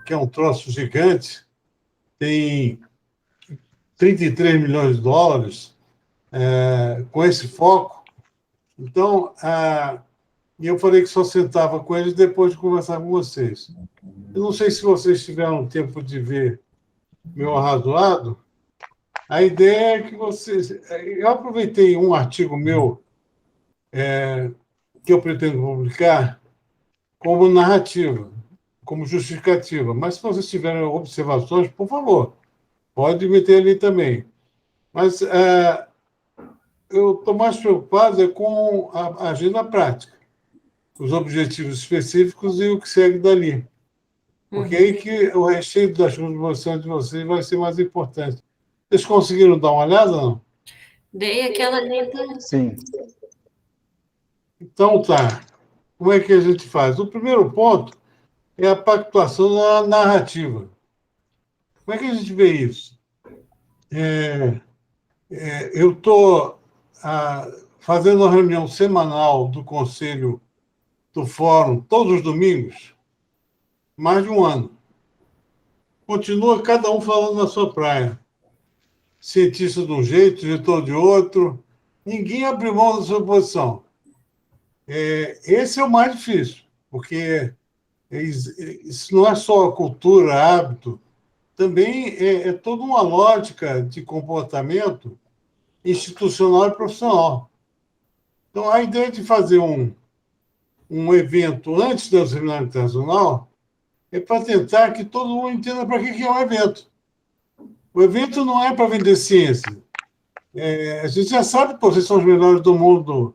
que é um troço gigante, tem 33 milhões de dólares com esse foco. Então, e eu falei que só sentava com eles depois de conversar com vocês. Eu não sei se vocês tiveram tempo de ver meu arrazoado. A ideia é que vocês... Eu aproveitei um artigo meu que eu pretendo publicar como narrativa, como justificativa. Mas se vocês tiverem observações, por favor, pode meter ali também. Mas eu estou mais preocupado com a agenda prática, os objetivos específicos e o que segue dali. Porque aí que o recheio das contribuições de vocês vai ser mais importante. Vocês conseguiram dar uma olhada, não? Dei aquela lenta. Sim. Então, tá. Como é que a gente faz? O primeiro ponto é a pactuação da narrativa. Como é que a gente vê isso? Eu estou fazendo uma reunião semanal do Conselho do Fórum, todos os domingos, mais de um ano. Continua cada um falando na sua praia. Cientista de um jeito, diretor de outro. Ninguém abriu mão da sua posição. Esse é o mais difícil, porque isso não é só cultura, hábito, também é toda uma lógica de comportamento institucional e profissional. Então, a ideia de fazer um evento antes do Seminário Internacional é para tentar que todo mundo entenda para que é um evento. O evento não é para vender ciência. A gente já sabe que vocês são os melhores do mundo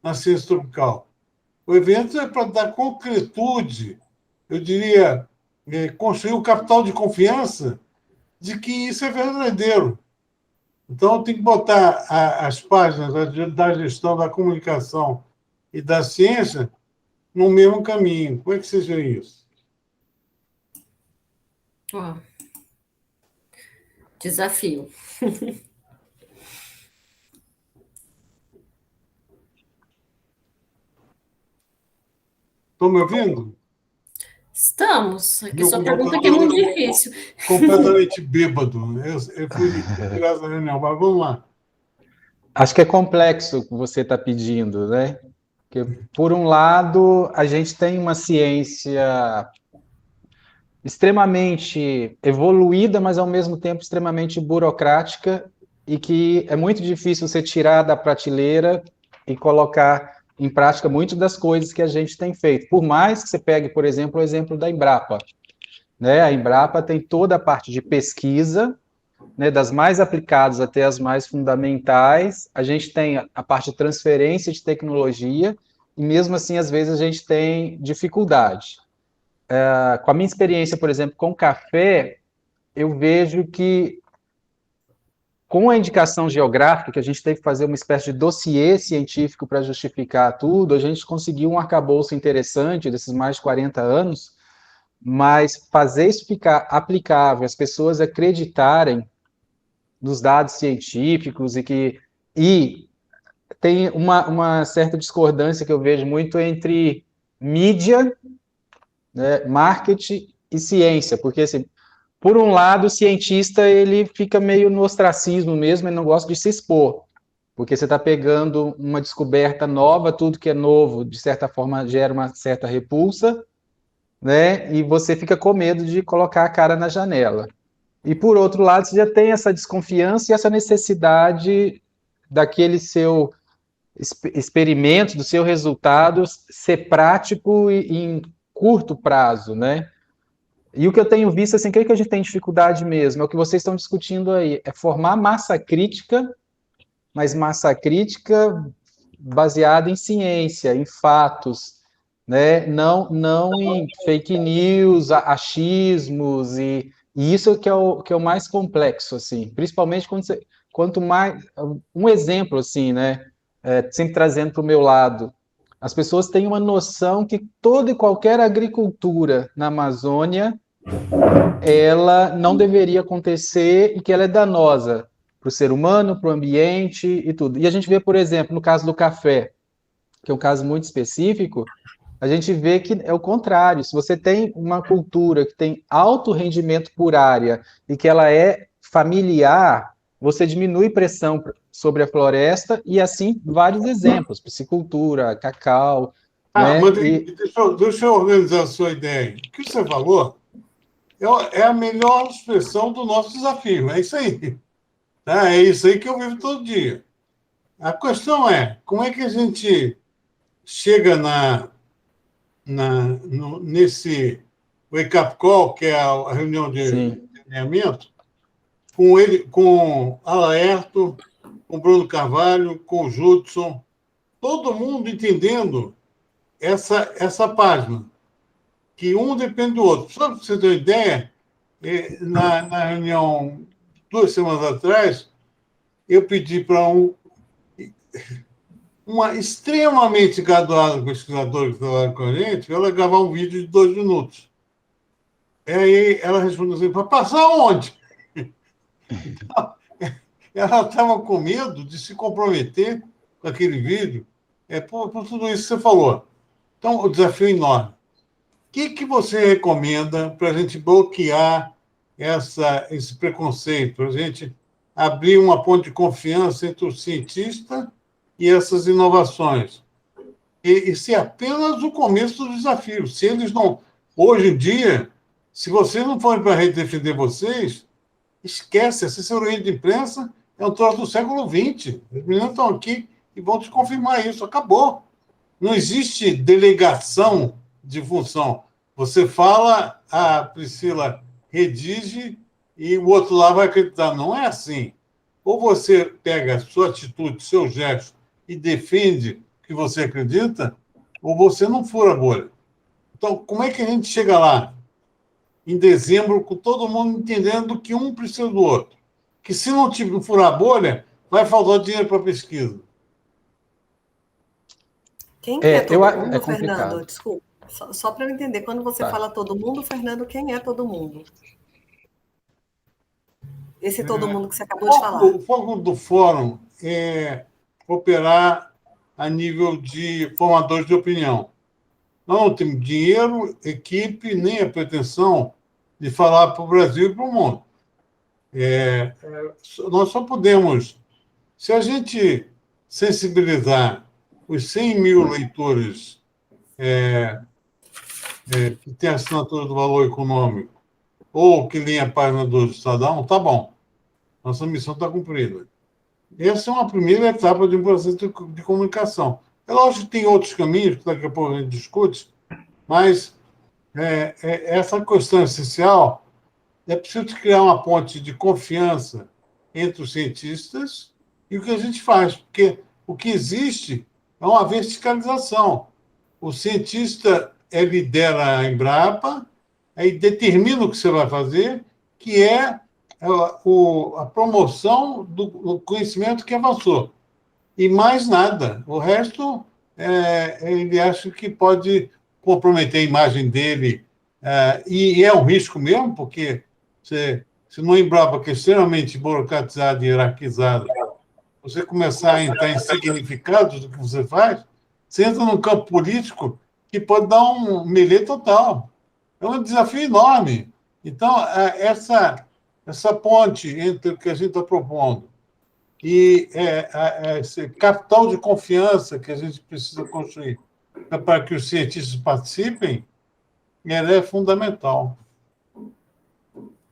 na ciência tropical. O evento é para dar concretude, eu diria, construir o capital de confiança de que isso é verdadeiro. Então, tem que botar as páginas da gestão, da comunicação e da ciência no mesmo caminho. Como é que vocês veem isso? Desafio. Estão me ouvindo? Estamos. Aqui Meu sua pergunta que é computador muito difícil. Completamente bêbado. Eu fui tirar essa reunião, mas vamos lá. Acho que é complexo o que você está pedindo, né? Porque, por um lado, a gente tem uma ciência extremamente evoluída, mas ao mesmo tempo extremamente burocrática e que é muito difícil você tirar da prateleira e colocar em prática muitas das coisas que a gente tem feito. Por mais que você pegue, por exemplo, o exemplo da Embrapa, né? A Embrapa tem toda a parte de pesquisa, né, das mais aplicadas até as mais fundamentais. A gente tem a parte de transferência de tecnologia e mesmo assim, às vezes, a gente tem dificuldade. Com a minha experiência, por exemplo, com café, eu vejo que com a indicação geográfica, que a gente teve que fazer uma espécie de dossiê científico para justificar tudo, a gente conseguiu um arcabouço interessante desses mais de 40 anos, mas fazer isso ficar aplicável, as pessoas acreditarem nos dados científicos e tem uma certa discordância que eu vejo muito entre mídia, né, marketing e ciência, porque assim, por um lado, o cientista ele fica meio no ostracismo mesmo, ele não gosta de se expor, porque você está pegando uma descoberta nova, tudo que é novo, de certa forma, gera uma certa repulsa, né? E você fica com medo de colocar a cara na janela. E, por outro lado, você já tem essa desconfiança e essa necessidade daquele seu experimento, do seu resultado, ser prático e em curto prazo, né? E o que eu tenho visto, assim, o que a gente tem dificuldade mesmo, é o que vocês estão discutindo aí, é formar massa crítica, mas massa crítica baseada em ciência, em fatos, né? Não em fake news, achismos, e isso que é o mais complexo, assim, principalmente quanto mais... Um exemplo, assim, né? Sempre trazendo para o meu lado, as pessoas têm uma noção que toda e qualquer agricultura na Amazônia ela não deveria acontecer e que ela é danosa para o ser humano, para o ambiente e tudo. E a gente vê, por exemplo, no caso do café, que é um caso muito específico, a gente vê que é o contrário. Se você tem uma cultura que tem alto rendimento por área e que ela é familiar, você diminui pressão sobre a floresta e assim vários exemplos, piscicultura, cacau, né? Mas deixa eu organizar a sua ideia. O que você falou é a melhor expressão do nosso desafio. É isso aí. Tá? É isso aí que eu vivo todo dia. A questão é, como é que a gente chega nesse wake-up call, que é a reunião de alinhamento, com ele, com Alaerto, com Bruno Carvalho, com o Judson, todo mundo entendendo essa página, que um depende do outro. Só para você ter uma ideia, na reunião 2 semanas atrás, eu pedi para uma extremamente graduada pesquisadora que trabalha com a gente, ela gravar um vídeo de 2 minutos. E aí ela respondeu assim, para passar onde? Ela estava com medo de se comprometer com aquele vídeo, por tudo isso que você falou. Então, o desafio é enorme. O que você recomenda para a gente bloquear esse preconceito, para a gente abrir uma ponte de confiança entre o cientista e essas inovações? E ser apenas o começo do desafio. Se eles não... Hoje em dia, se vocês não forem para a rede defender vocês, esquece, essa assessoria de imprensa é um troço do século XX. Os meninos estão aqui e vão te confirmar isso. Acabou. Não existe delegação de função. Você fala, a Priscila redige e o outro lá vai acreditar. Não é assim. Ou você pega a sua atitude, seu gesto e defende o que você acredita, ou você não fura a bolha. Então, como é que a gente chega lá? Em dezembro, com todo mundo entendendo que um precisa do outro. Que se não furar a bolha, vai faltar dinheiro para a pesquisa. Quem que é todo mundo, é Fernando? complicado. Desculpa, só para eu entender. Quando você fala todo mundo, Fernando, quem é todo mundo? Esse todo mundo que você acabou de falar. O foco do fórum é operar a nível de formadores de opinião. Nós não temos dinheiro, equipe, nem a pretensão de falar para o Brasil e para o mundo. Nós só podemos, se a gente sensibilizar os 100 mil leitores que têm a assinatura do Valor Econômico ou que leem a página do Estadão, tá bom. Nossa missão está cumprida. Essa é uma primeira etapa de um processo de comunicação. É lógico que tem outros caminhos, que daqui a pouco a gente discute, mas essa questão essencial é preciso criar uma ponte de confiança entre os cientistas e o que a gente faz, porque o que existe é uma verticalização. O cientista lidera a Embrapa, aí determina o que você vai fazer, que é a promoção do conhecimento que avançou. E mais nada. O resto, ele acha que pode comprometer a imagem dele, e é um risco mesmo, porque se não Embrapa, que é extremamente burocratizado e hierarquizado, você começar a entrar em significados do que você faz, você entra num campo político que pode dar um melê total. É um desafio enorme. Então, essa ponte entre o que a gente está propondo e esse capital de confiança que a gente precisa construir para que os cientistas participem, ela é fundamental.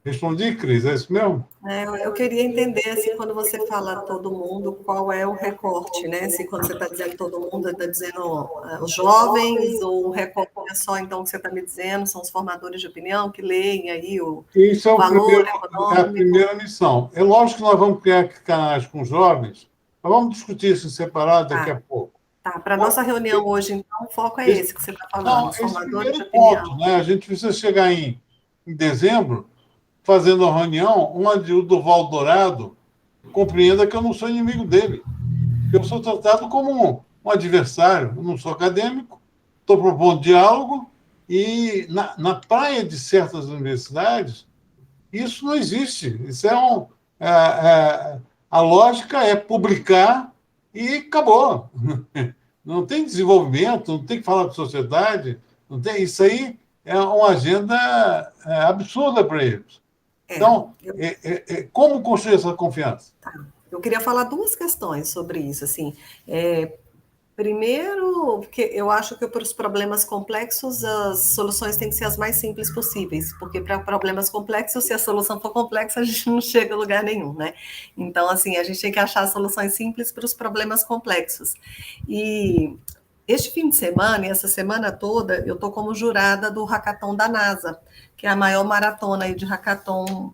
Respondi, Cris? É isso mesmo? Eu queria entender, assim, quando você fala todo mundo, qual é o recorte, né? Se quando você está dizendo todo mundo, está dizendo os jovens, ou o recorte é só, então, o que você está me dizendo, são os formadores de opinião que leem aí o Isso é valor econômico. É a primeira missão. É lógico que nós vamos criar canais com jovens, mas vamos discutir isso em separado daqui a pouco. Tá, para a nossa reunião hoje, então, o foco é esse que você está falando, os formadores de ponto, opinião. né? A gente precisa chegar em dezembro fazendo uma reunião onde o Durval Dourado compreenda que eu não sou inimigo dele. Eu sou tratado como um adversário. Eu não sou acadêmico, estou propondo diálogo, e na praia de certas universidades, isso não existe. Isso a lógica é publicar e acabou. não tem desenvolvimento, não tem que falar de sociedade, não tem, isso aí é uma agenda absurda para eles. Então, como construir essa confiança? Eu queria falar duas questões sobre isso, assim. Primeiro, porque eu acho que para os problemas complexos as soluções têm que ser as mais simples possíveis, porque para problemas complexos, se a solução for complexa, a gente não chega a lugar nenhum, né? Então, assim, a gente tem que achar soluções simples para os problemas complexos. E este fim de semana, e essa semana toda, eu estou como jurada do Hackathon da NASA, que é a maior maratona aí de hackathon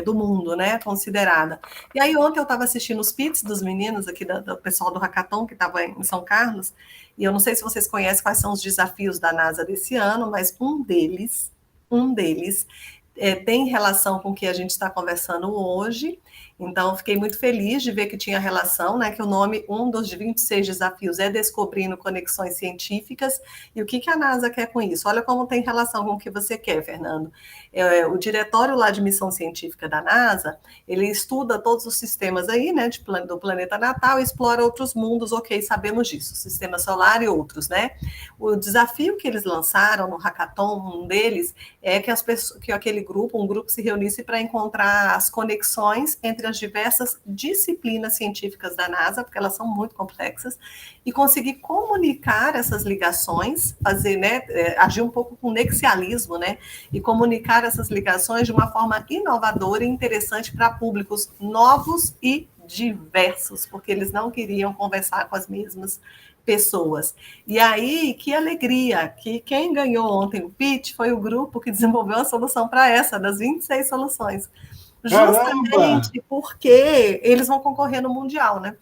do mundo, né, considerada. E aí ontem eu estava assistindo os pits dos meninos aqui, do pessoal do Hackathon, que estava em São Carlos, e eu não sei se vocês conhecem quais são os desafios da NASA desse ano, mas um deles tem relação com o que a gente está conversando hoje. Então, fiquei muito feliz de ver que tinha relação, né? Que o nome, um dos 26 desafios é Descobrindo Conexões Científicas. E o que a NASA quer com isso? Olha como tem relação com o que você quer, Fernando. O diretório lá de missão científica da NASA, ele estuda todos os sistemas aí, né? Do planeta natal e explora outros mundos, ok, sabemos disso, sistema solar e outros, né? O desafio que eles lançaram no Hackathon, um deles, é que aquele grupo, um grupo se reunisse para encontrar as conexões entre as diversas disciplinas científicas da NASA, porque elas são muito complexas, e conseguir comunicar essas ligações, fazer, né, agir um pouco com nexialismo, né, e comunicar essas ligações de uma forma inovadora e interessante para públicos novos e diversos, porque eles não queriam conversar com as mesmas pessoas. E aí, que alegria, que quem ganhou ontem o pitch foi o grupo que desenvolveu a solução para essa, das 26 soluções. Justamente porque eles vão concorrer no Mundial, né?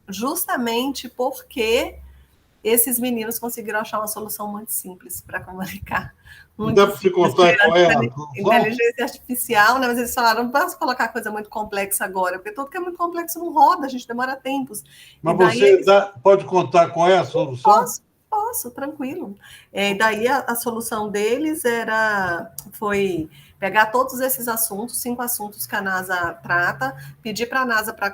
Justamente porque esses meninos conseguiram achar uma solução muito simples para comunicar. Não dá para você contar qual é a inteligência artificial, né? Mas eles falaram, não posso colocar coisa muito complexa agora, porque tudo que é muito complexo não roda, a gente demora tempos. Mas você pode contar qual é a solução? Posso, tranquilo. Daí a solução deles foi pegar todos esses assuntos, 5 assuntos que a NASA trata, pedir para a NASA para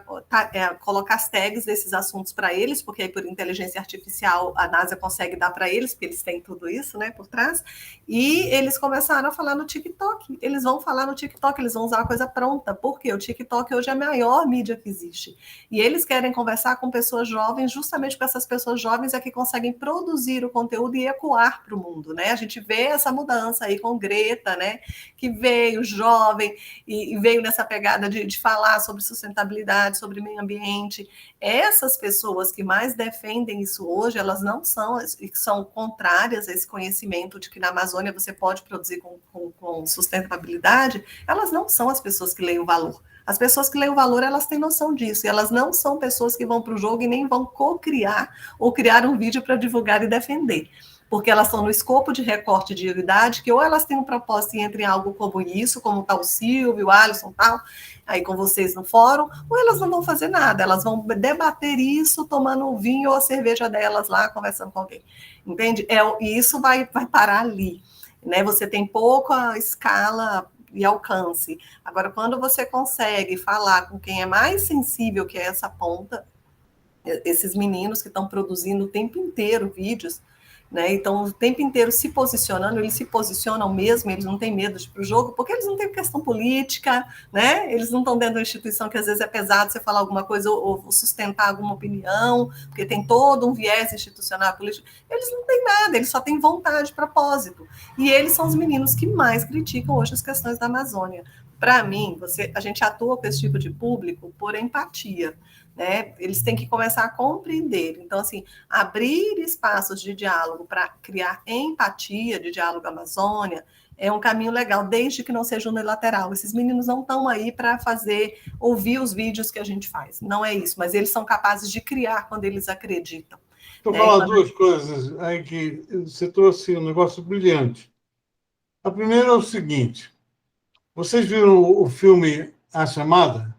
colocar as tags desses assuntos para eles, porque aí por inteligência artificial a NASA consegue dar para eles, porque eles têm tudo isso, né, por trás, e eles começaram a falar no TikTok. Eles vão falar no TikTok, eles vão usar a coisa pronta, porque o TikTok hoje é a maior mídia que existe. E eles querem conversar com pessoas jovens, justamente com essas pessoas jovens é que conseguem produzir o conteúdo e ecoar para o mundo, né? A gente vê essa mudança aí com Greta, né, que veio jovem e veio nessa pegada de falar sobre sustentabilidade, sobre meio ambiente. Essas pessoas que mais defendem isso hoje, elas não são contrárias a esse conhecimento de que na Amazônia você pode produzir com sustentabilidade, elas não são as pessoas que leem o valor. As pessoas que leem o valor, elas têm noção disso, e elas não são pessoas que vão para o jogo e nem vão co-criar ou criar um vídeo para divulgar e defender, porque elas estão no escopo de recorte de idade, que ou elas têm um propósito e entram em algo como isso, como tá o Silvio, o Alisson, tal, aí com vocês no fórum, ou elas não vão fazer nada, elas vão debater isso tomando o vinho ou a cerveja delas lá, conversando com alguém, entende? E isso vai parar ali, né? Você tem pouca escala e alcance. Agora, quando você consegue falar com quem é mais sensível, que é essa ponta, esses meninos que estão produzindo o tempo inteiro vídeos, né? Então, o tempo inteiro se posicionando, eles se posicionam mesmo, eles não têm medo de ir para o jogo, porque eles não têm questão política, né? Eles não estão dentro de uma instituição que às vezes é pesado você falar alguma coisa ou sustentar alguma opinião, porque tem todo um viés institucional político. Eles não têm nada, eles só têm vontade, propósito. E eles são os meninos que mais criticam hoje as questões da Amazônia. Para mim, a gente atua com esse tipo de público por empatia. Né? Eles têm que começar a compreender. Então, assim, abrir espaços de diálogo para criar empatia de diálogo Amazônia é um caminho legal, desde que não seja unilateral. Esses meninos não estão aí para ouvir os vídeos que a gente faz. Não é isso, mas eles são capazes de criar quando eles acreditam. Vou falar duas coisas aí que você trouxe um negócio brilhante. A primeira é o seguinte: vocês viram o filme A Chamada?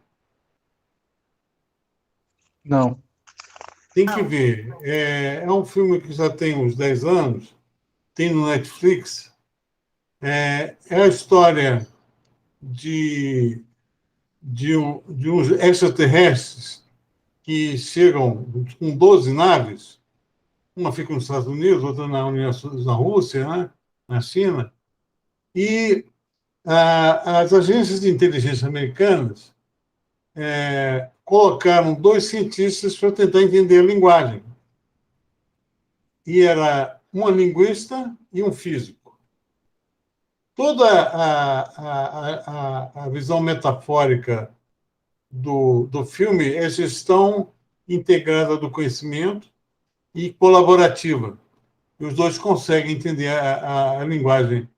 Não. Tem que ver. É um filme que já tem uns 10 anos, tem no Netflix. É a história de uns extraterrestres que chegam com 12 naves uma fica nos Estados Unidos, outra na Rússia, né? Na China, e as agências de inteligência americanas colocaram 2 cientistas para tentar entender a linguagem. E era um linguista e um físico. Toda a visão metafórica do filme é gestão integrada do conhecimento e colaborativa. E os dois conseguem entender a linguagem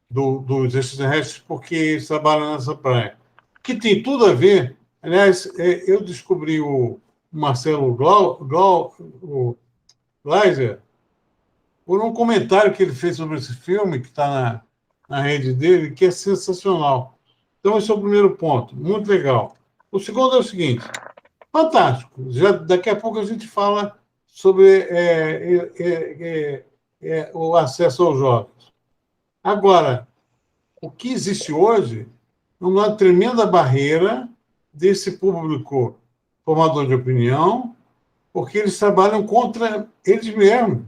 dos extraterrestres porque eles trabalham nessa praia. Que tem tudo a ver. Aliás, eu descobri o Marcelo Gleiser por um comentário que ele fez sobre esse filme, que está na rede dele, que é sensacional. Então, esse é o primeiro ponto. Muito legal. O segundo é o seguinte: fantástico. Daqui a pouco a gente fala sobre o acesso aos jovens. Agora, o que existe hoje é uma tremenda barreira desse público formador de opinião, porque eles trabalham contra eles mesmos.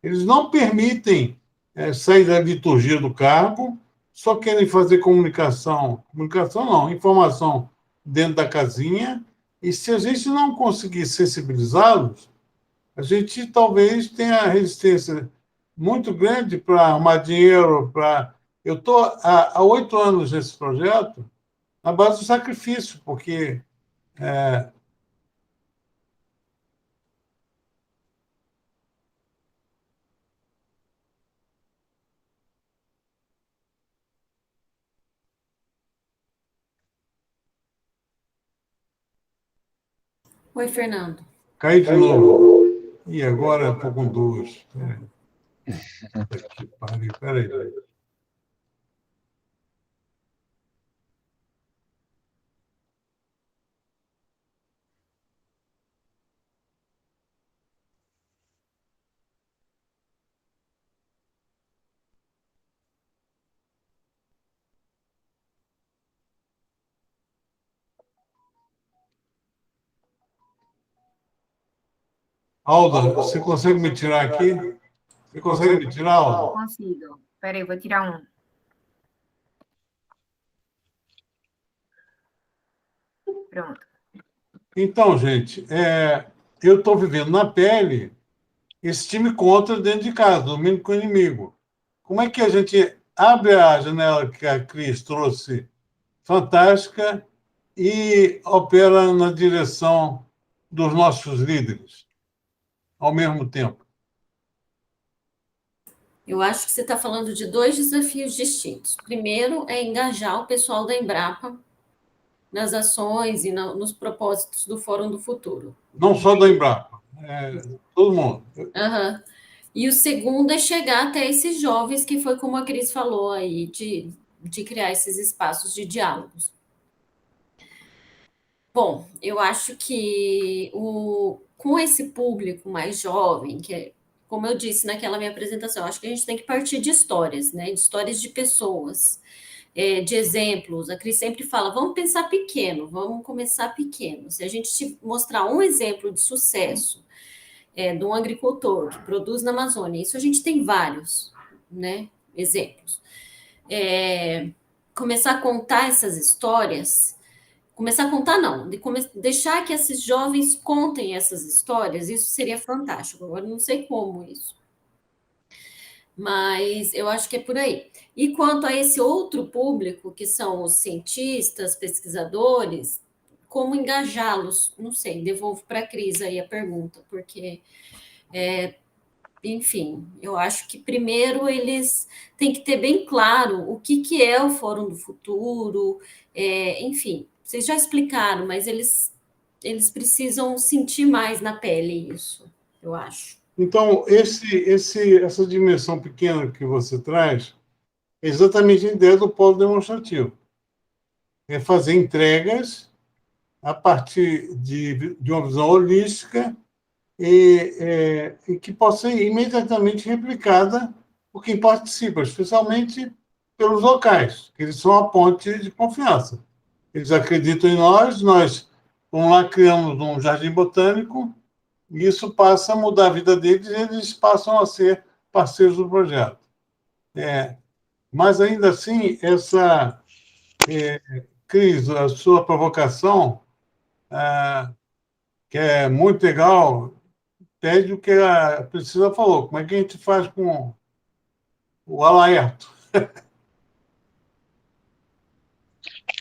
Eles não permitem sair da liturgia do cargo, só querem fazer comunicação não, informação dentro da casinha, e se a gente não conseguir sensibilizá-los, a gente talvez tenha resistência muito grande para arrumar dinheiro. Eu estou há 8 anos nesse projeto, na base do sacrifício, porque Oi, Fernando. caí de novo. E agora estou com 2. Peraí. Alda, você consegue me tirar aqui? Você consegue me tirar, Alda? Consigo. Espera aí, vou tirar um. Pronto. Então, gente, eu estou vivendo na pele esse time contra dentro de casa, domingo com o inimigo. Como é que a gente abre a janela que a Cris trouxe, fantástica, e opera na direção dos nossos líderes, ao mesmo tempo? Eu acho que você está falando de 2 desafios distintos. Primeiro é engajar o pessoal da Embrapa nas ações e nos propósitos do Fórum do Futuro. Não só da Embrapa, todo mundo. Uhum. E o segundo é chegar até esses jovens, que foi como a Cris falou aí, de criar esses espaços de diálogos. Bom, eu acho que com esse público mais jovem, como eu disse naquela minha apresentação, acho que a gente tem que partir de histórias, né? De histórias de pessoas, de exemplos. A Cris sempre fala, vamos pensar pequeno, vamos começar pequeno. Se a gente te mostrar um exemplo de sucesso de um agricultor que produz na Amazônia, isso a gente tem vários, né? Exemplos. Começar a contar essas histórias. Começar a contar, não, deixar que esses jovens contem essas histórias, isso seria fantástico. Agora, não sei como isso, mas eu acho que é por aí. E quanto a esse outro público, que são os cientistas, pesquisadores, como engajá-los? Não sei, devolvo para a Cris aí a pergunta, porque, enfim, eu acho que primeiro eles têm que ter bem claro o que é o Fórum do Futuro, enfim. Vocês já explicaram, mas eles precisam sentir mais na pele isso, eu acho. Então, essa dimensão pequena que você traz é exatamente a ideia do polo demonstrativo. É fazer entregas a partir de uma visão holística e que possa ser imediatamente replicada por quem participa, especialmente pelos locais, que eles são a ponte de confiança. Eles acreditam em nós vamos lá, criamos um jardim botânico, E isso passa a mudar a vida deles e eles passam a ser parceiros do projeto. Mas, ainda assim, essa, Cris, a sua provocação, que é muito legal, pede o que a Priscila falou. Como é que a gente faz com o Alaerto?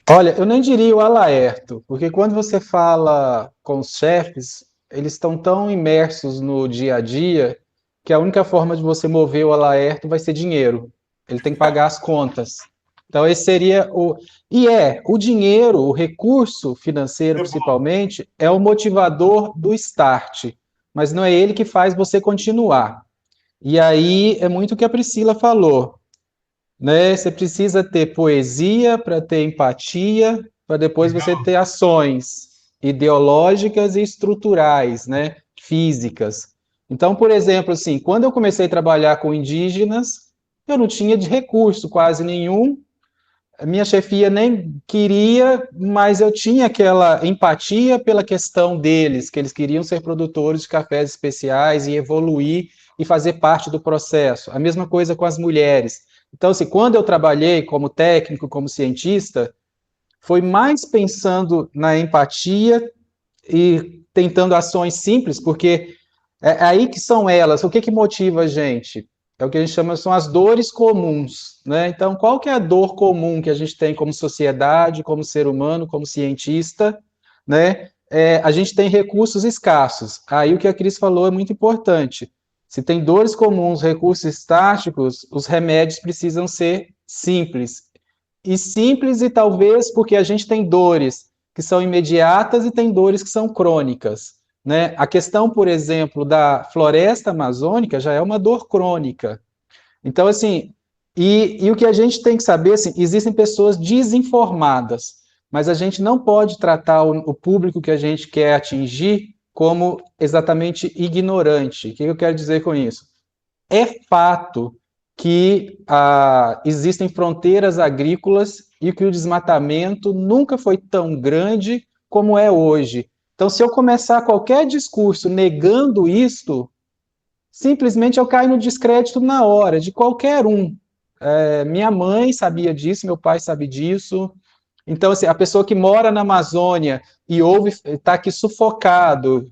Olha, eu nem diria o alerto, porque quando você fala com os chefes, eles estão tão imersos no dia a dia que a única forma de você mover o alerto vai ser dinheiro. Ele tem que pagar as contas. Então, esse seria o. O dinheiro, o recurso financeiro, É bom. principalmente, é o motivador do start, mas não é ele que faz você continuar. E aí é muito o que a Priscila falou, né? Você precisa ter poesia para ter empatia, para depois você ter ações ideológicas e estruturais, né? Físicas. Então, por exemplo, assim, quando eu comecei a trabalhar com indígenas, eu não tinha de recurso quase nenhum. A minha chefia nem queria, mas eu tinha aquela empatia pela questão deles, que eles queriam ser produtores de cafés especiais e evoluir e fazer parte do processo. A mesma coisa com as mulheres. Então, assim, quando eu trabalhei como técnico, como cientista, foi mais pensando na empatia e tentando ações simples, porque é aí que são elas. O que que motiva a gente? É o que a gente chama, são as dores comuns, né? Então, qual que é a dor comum que a gente tem como sociedade, como ser humano, como cientista, né? A gente tem recursos escassos. Aí o que a Cris falou é muito importante. Se tem dores comuns, recursos estáticos, os remédios precisam ser simples. E simples e talvez porque a gente tem dores que são imediatas e tem dores que são crônicas, né? A questão, por exemplo, da floresta amazônica já é uma dor crônica. Então, assim, e o que a gente tem que saber, assim, existem pessoas desinformadas, mas a gente não pode tratar o público que a gente quer atingir como exatamente ignorante. O que eu quero dizer com isso? É fato que existem fronteiras agrícolas e que o desmatamento nunca foi tão grande como é hoje. Então, se eu começar qualquer discurso negando isto, simplesmente eu caio no descrédito na hora, de qualquer um. Minha mãe sabia disso, meu pai sabe disso. Então, assim, a pessoa que mora na Amazônia e ouve, está aqui sufocado.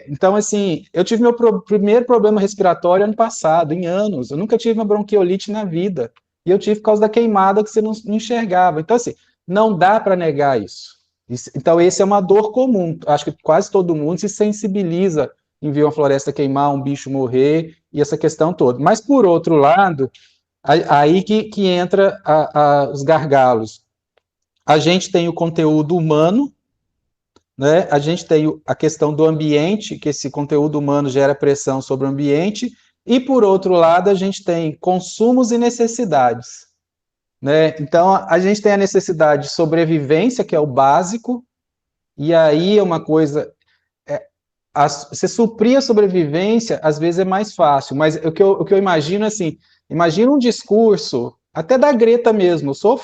Então, assim, eu tive meu primeiro problema respiratório ano passado, em anos. Eu nunca tive uma bronquiolite na vida. E eu tive por causa da queimada que você não enxergava. Então, assim, não dá para negar isso. Então, esse é uma dor comum. Acho que quase todo mundo se sensibiliza em ver uma floresta queimar, um bicho morrer, e essa questão toda. Mas, por outro lado, aí que entra os gargalos. A gente tem o conteúdo humano, né? A gente tem a questão do ambiente, que esse conteúdo humano gera pressão sobre o ambiente, e, por outro lado, a gente tem consumos e necessidades, né? Então, a gente tem a necessidade de sobrevivência, que é o básico, e aí é uma coisa... Você suprir a sobrevivência, às vezes é mais fácil, mas o que eu imagino, assim, imagina um discurso, até da Greta mesmo, sou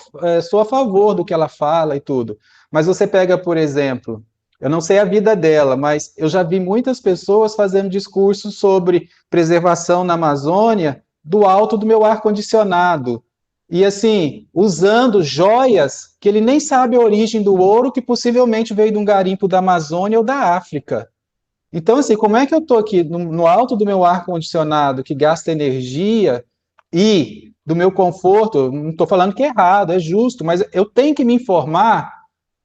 a favor do que ela fala e tudo, mas você pega, por exemplo, eu não sei a vida dela, mas eu já vi muitas pessoas fazendo discursos sobre preservação na Amazônia do alto do meu ar-condicionado, e assim, usando joias que ele nem sabe a origem do ouro, que possivelmente veio de um garimpo da Amazônia ou da África. Então, assim, como é que eu estou aqui no alto do meu ar-condicionado, que gasta energia, e do meu conforto, não estou falando que é errado, é justo, mas eu tenho que me informar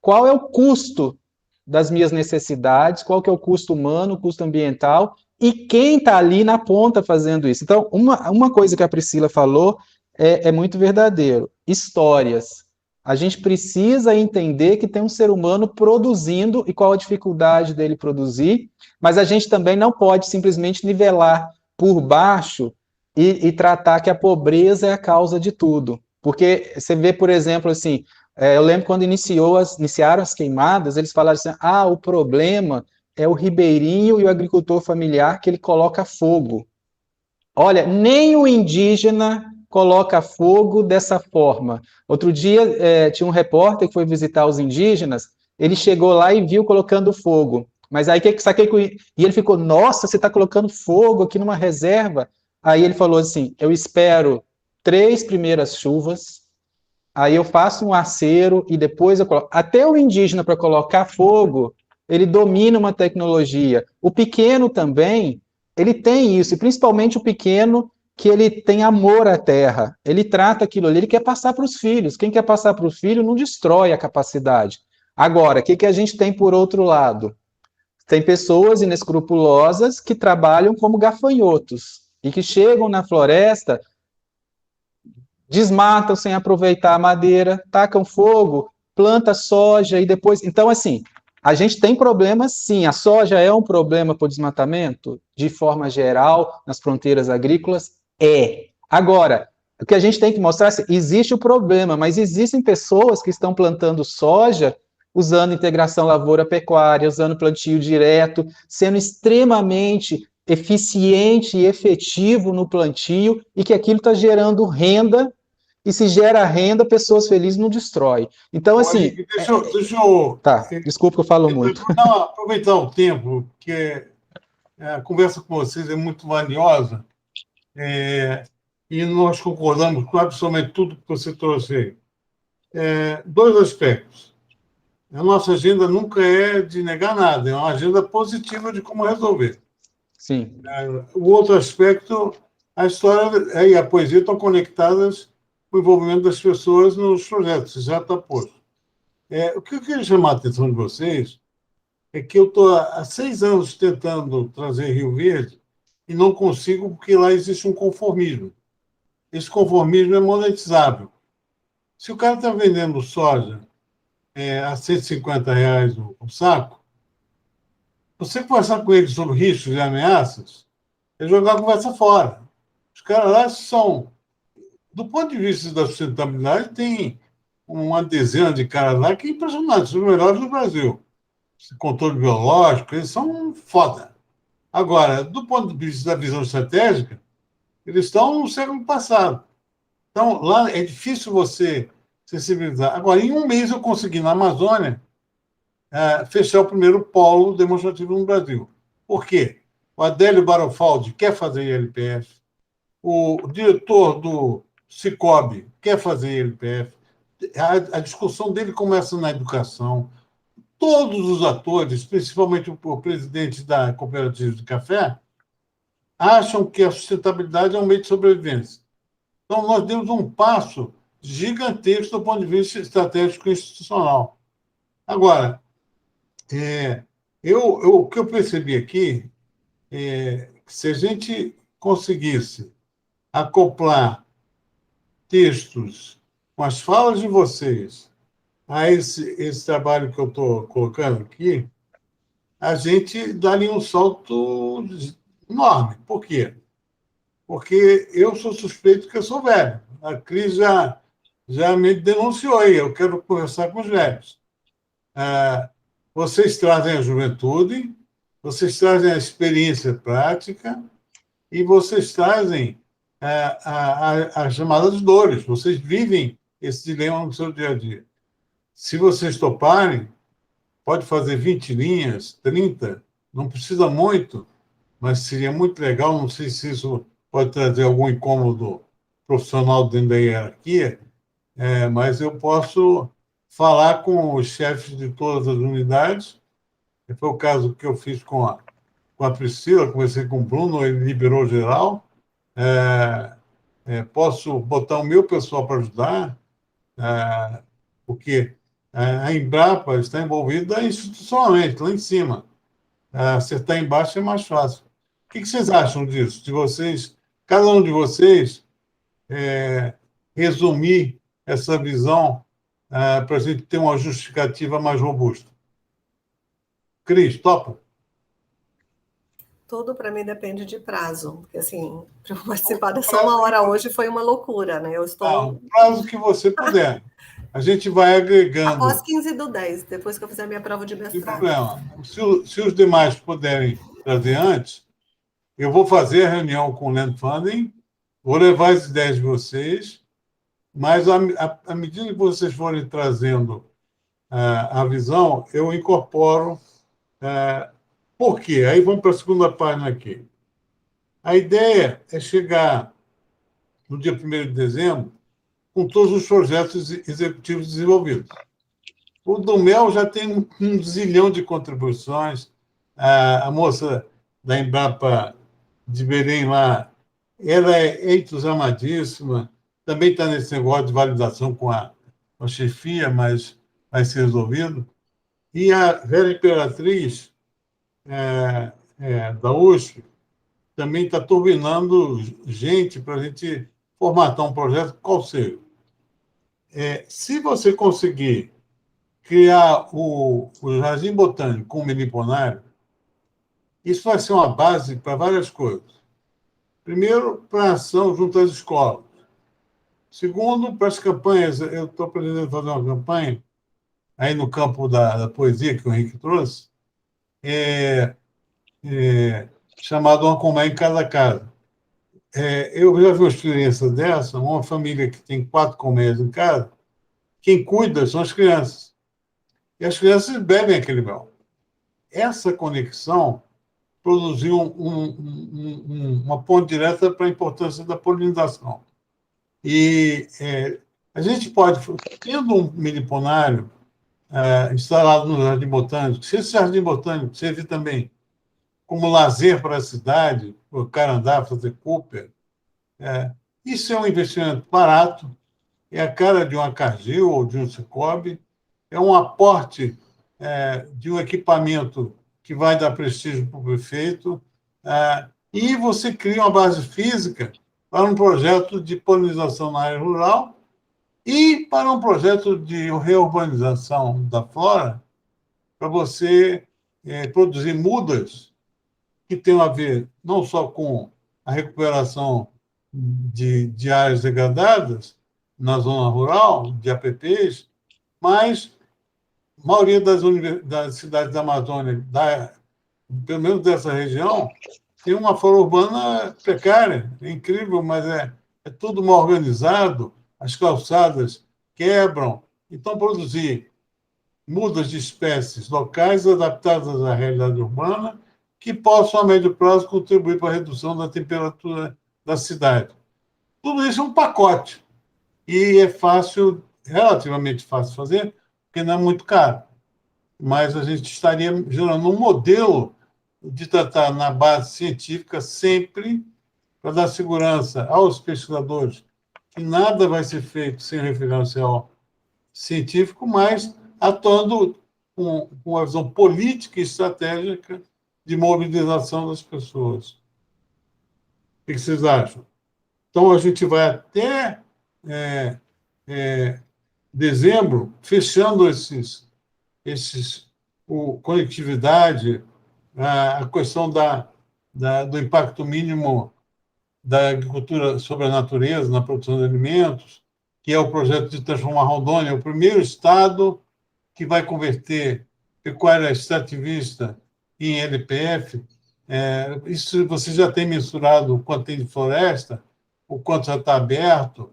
qual é o custo das minhas necessidades, qual que é o custo humano, o custo ambiental, e quem está ali na ponta fazendo isso. Então, uma coisa que a Priscila falou é muito verdadeiro. Histórias. A gente precisa entender que tem um ser humano produzindo e qual a dificuldade dele produzir, mas a gente também não pode simplesmente nivelar por baixo e tratar que a pobreza é a causa de tudo. Porque você vê, por exemplo, assim, eu lembro quando iniciaram as queimadas, eles falaram assim, o problema é o ribeirinho e o agricultor familiar que ele coloca fogo. Olha, nem o indígena coloca fogo dessa forma. Outro dia, tinha um repórter que foi visitar os indígenas, ele chegou lá e viu colocando fogo. Mas aí, sabe que e ele ficou, nossa, você está colocando fogo aqui numa reserva? Aí ele falou assim, eu espero 3 primeiras chuvas, aí eu faço um acero e depois eu coloco. Até o indígena, para colocar fogo, ele domina uma tecnologia. O pequeno também, ele tem isso, e principalmente o pequeno, que ele tem amor à terra. Ele trata aquilo ali, ele quer passar para os filhos. Quem quer passar para o filho não destrói a capacidade. Agora, o que a gente tem por outro lado? Tem pessoas inescrupulosas que trabalham como gafanhotos e que chegam na floresta, desmatam sem aproveitar a madeira, tacam fogo, planta soja e depois... Então, assim, a gente tem problemas, sim. A soja é um problema para o desmatamento, de forma geral, nas fronteiras agrícolas? É. Agora, o que a gente tem que mostrar é que existe o problema, mas existem pessoas que estão plantando soja usando integração lavoura-pecuária, usando plantio direto, sendo extremamente eficiente e efetivo no plantio, e que aquilo está gerando renda, e se gera renda, pessoas felizes não destrói. Então, assim... Deixa eu Tá, desculpa que eu falo muito. Não, aproveitar o tempo, que a conversa com vocês é muito valiosa, e nós concordamos com absolutamente tudo que você trouxe aí. 2 aspectos. A nossa agenda nunca é de negar nada, é uma agenda positiva de como resolver. Sim. O outro aspecto, a história e a poesia estão conectadas com o envolvimento das pessoas nos projetos, isso já está posto. O que eu queria chamar a atenção de vocês é que eu estou há 6 anos tentando trazer Rio Verde e não consigo porque lá existe um conformismo. Esse conformismo é monetizável. Se o cara está vendendo soja a R$ 150 o saco, você conversar com ele sobre riscos e ameaças, é jogar a conversa fora. Os caras lá são, do ponto de vista da sustentabilidade, tem uma dezena de caras lá que é impressionante, são os melhores do Brasil. Esse controle biológico, eles são foda. Agora, do ponto de vista da visão estratégica, eles estão no século passado. Então, lá é difícil você sensibilizar. Agora, em um mês eu consegui, na Amazônia, fechar o primeiro polo demonstrativo no Brasil. Por quê? O Adélio Barofaldi quer fazer ILPF, o diretor do Cicobi quer fazer ILPF, a discussão dele começa na educação. Todos os atores, principalmente o presidente da cooperativa de café, acham que a sustentabilidade é um meio de sobrevivência. Então, nós demos um passo gigantesco do ponto de vista estratégico e institucional. Agora, o que eu percebi aqui é que se a gente conseguisse acoplar textos com as falas de vocês a esse trabalho que eu estou colocando aqui, a gente daria um salto enorme. Por quê? Porque eu sou suspeito que eu sou velho. A Cris já me denunciou aí, eu quero conversar com os velhos. Vocês trazem a juventude, vocês trazem a experiência prática e vocês trazem as chamadas dores. Vocês vivem esse dilema no seu dia a dia. Se vocês toparem, pode fazer 20 linhas, 30, não precisa muito, mas seria muito legal, não sei se isso pode trazer algum incômodo profissional dentro da hierarquia, mas eu posso falar com os chefes de todas as unidades. Foi o caso que eu fiz com a Priscila, conversei com o Bruno, ele liberou geral. Posso botar o meu pessoal para ajudar, porque a Embrapa está envolvida institucionalmente, lá em cima. Acertar embaixo é mais fácil. O que vocês acham disso? De vocês, cada um de vocês, resumir essa visão para a gente ter uma justificativa mais robusta. Cris, topa? Tudo para mim depende de prazo, porque assim, para eu participar dessa 1 hora hoje foi uma loucura, né? Eu estou... O prazo que você puder. A gente vai agregando. Após 15/10, depois que eu fizer a minha prova de Sem mestrado. problema. Se os demais puderem trazer antes, eu vou fazer a reunião com o Land Funding, vou levar as ideias de vocês, mas à medida que vocês forem trazendo a visão, eu incorporo Por quê? Aí vamos para a segunda página aqui. A ideia é chegar no dia 1º de dezembro com todos os projetos executivos desenvolvidos. O do Mel já tem um zilhão de contribuições. A moça da Embrapa de Belém lá, ela é entusiasmadíssima, também está nesse negócio de validação com a chefia, mas vai ser resolvido. E a Vera Imperatriz, da USP, também está turbinando gente para a gente formatar um projeto qual seja. Se você conseguir criar o Jardim Botânico com o meliponário, isso vai ser uma base para várias coisas. Primeiro, para a ação junto às escolas. Segundo, para as campanhas. Eu estou pretendendo fazer uma campanha aí no campo da poesia que o Henrique trouxe, chamado Uma Colmeia em Cada Casa. Eu já vi uma experiência dessa, uma família que tem 4 colmeias em casa, quem cuida são as crianças. E as crianças bebem aquele mel. Essa conexão produziu uma ponte direta para a importância da polinização. E a gente pode, tendo um meliponário instalado no Jardim Botânico, se esse Jardim Botânico servir também como lazer para a cidade, o cara andar, fazer Cooper, isso é um investimento barato, é a cara de uma Cargill ou de um Cicobi, é um aporte de um equipamento que vai dar prestígio para o prefeito, e você cria uma base física para um projeto de polinização na área rural e para um projeto de reurbanização da flora, para você produzir mudas que tenham a ver não só com a recuperação de áreas degradadas na zona rural, de APPs, mas a maioria das cidades da Amazônia, pelo menos dessa região, tem uma flora urbana precária, é incrível, mas é tudo mal organizado, as calçadas quebram. Então, produzir mudas de espécies locais adaptadas à realidade urbana que possam, a médio prazo, contribuir para a redução da temperatura da cidade. Tudo isso é um pacote e é fácil, relativamente fácil de fazer, porque não é muito caro. Mas a gente estaria gerando um modelo de tratar na base científica sempre para dar segurança aos pesquisadores que nada vai ser feito sem referencial científico, mas atuando com uma visão política e estratégica de mobilização das pessoas. O que vocês acham? Então, a gente vai até dezembro, fechando conectividade, a questão do impacto mínimo da agricultura sobre a natureza na produção de alimentos, que é o projeto de transformar Rondônia, o primeiro estado que vai converter pecuária extrativista em LPF. Isso você já tem mensurado o quanto tem de floresta, o quanto já está aberto,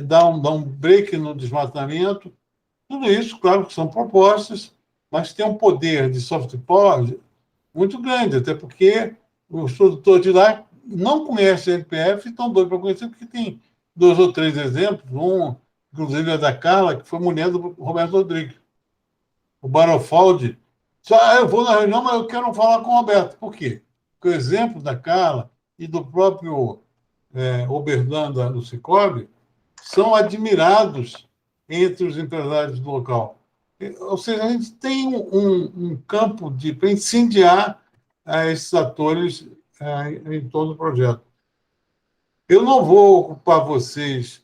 dá um break no desmatamento. Tudo isso, claro, que são propostas, mas tem um poder de soft power muito grande, até porque os produtores de lá não conhecem a LPF e estão doidos para conhecer, porque tem 2 ou 3 exemplos, um, inclusive, é da Carla, que foi mulher do Roberto Rodrigues. O Barofaldi, eu vou na reunião, mas eu quero falar com o Roberto. Por quê? Porque o exemplo da Carla e do próprio Oberdan do Cicobi são admirados entre os empresários do local. Ou seja, a gente tem um campo para incendiar esses atores em todo o projeto. Eu não vou ocupar vocês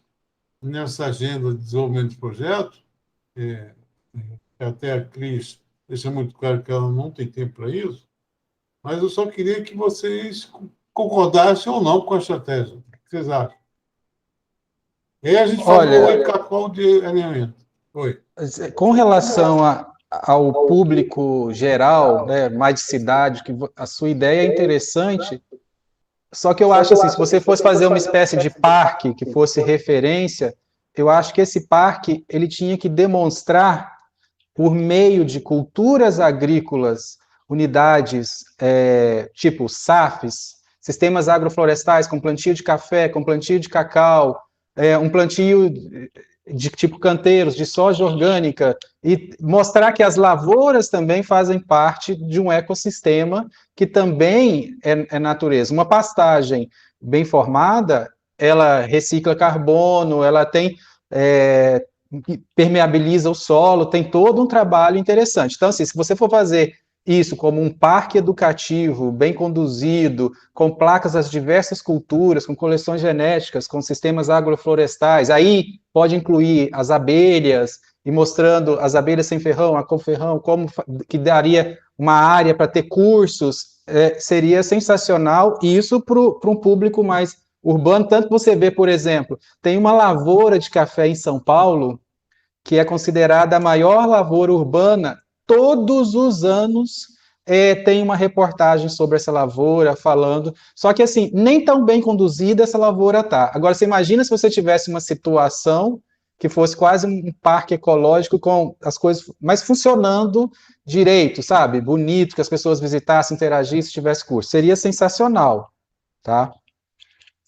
nessa agenda de desenvolvimento de projetos, até a Cris deixa muito claro que ela não tem tempo para isso, mas eu só queria que vocês concordassem ou não com a estratégia. O que vocês acham? E aí a gente faz um recapitulação de alinhamento. Oi. Com relação ao público geral, né, mais de cidade, que a sua ideia é interessante, só que eu acho assim, se você fosse fazer uma espécie de parque que fosse referência, eu acho que esse parque ele tinha que demonstrar, por meio de culturas agrícolas unidades, tipo SAFs, sistemas agroflorestais, com plantio de café, com plantio de cacau, um plantio de tipo canteiros, de soja orgânica, e mostrar que as lavouras também fazem parte de um ecossistema que também é natureza. Uma pastagem bem formada, ela recicla carbono, ela tem permeabiliza o solo, tem todo um trabalho interessante. Então, assim, se você for fazer isso como um parque educativo, bem conduzido, com placas das diversas culturas, com coleções genéticas, com sistemas agroflorestais, aí pode incluir as abelhas, e mostrando as abelhas sem ferrão, a com ferrão, como que daria uma área para ter cursos, seria sensacional, e isso para um público mais urbano. Tanto que você vê, por exemplo, tem uma lavoura de café em São Paulo, que é considerada a maior lavoura urbana. Todos os anos tem uma reportagem sobre essa lavoura, falando, só que assim, nem tão bem conduzida essa lavoura tá. Agora, você imagina se você tivesse uma situação que fosse quase um parque ecológico, com as coisas mais funcionando direito, sabe? Bonito, que as pessoas visitassem, interagissem, tivesse curso. Seria sensacional, tá?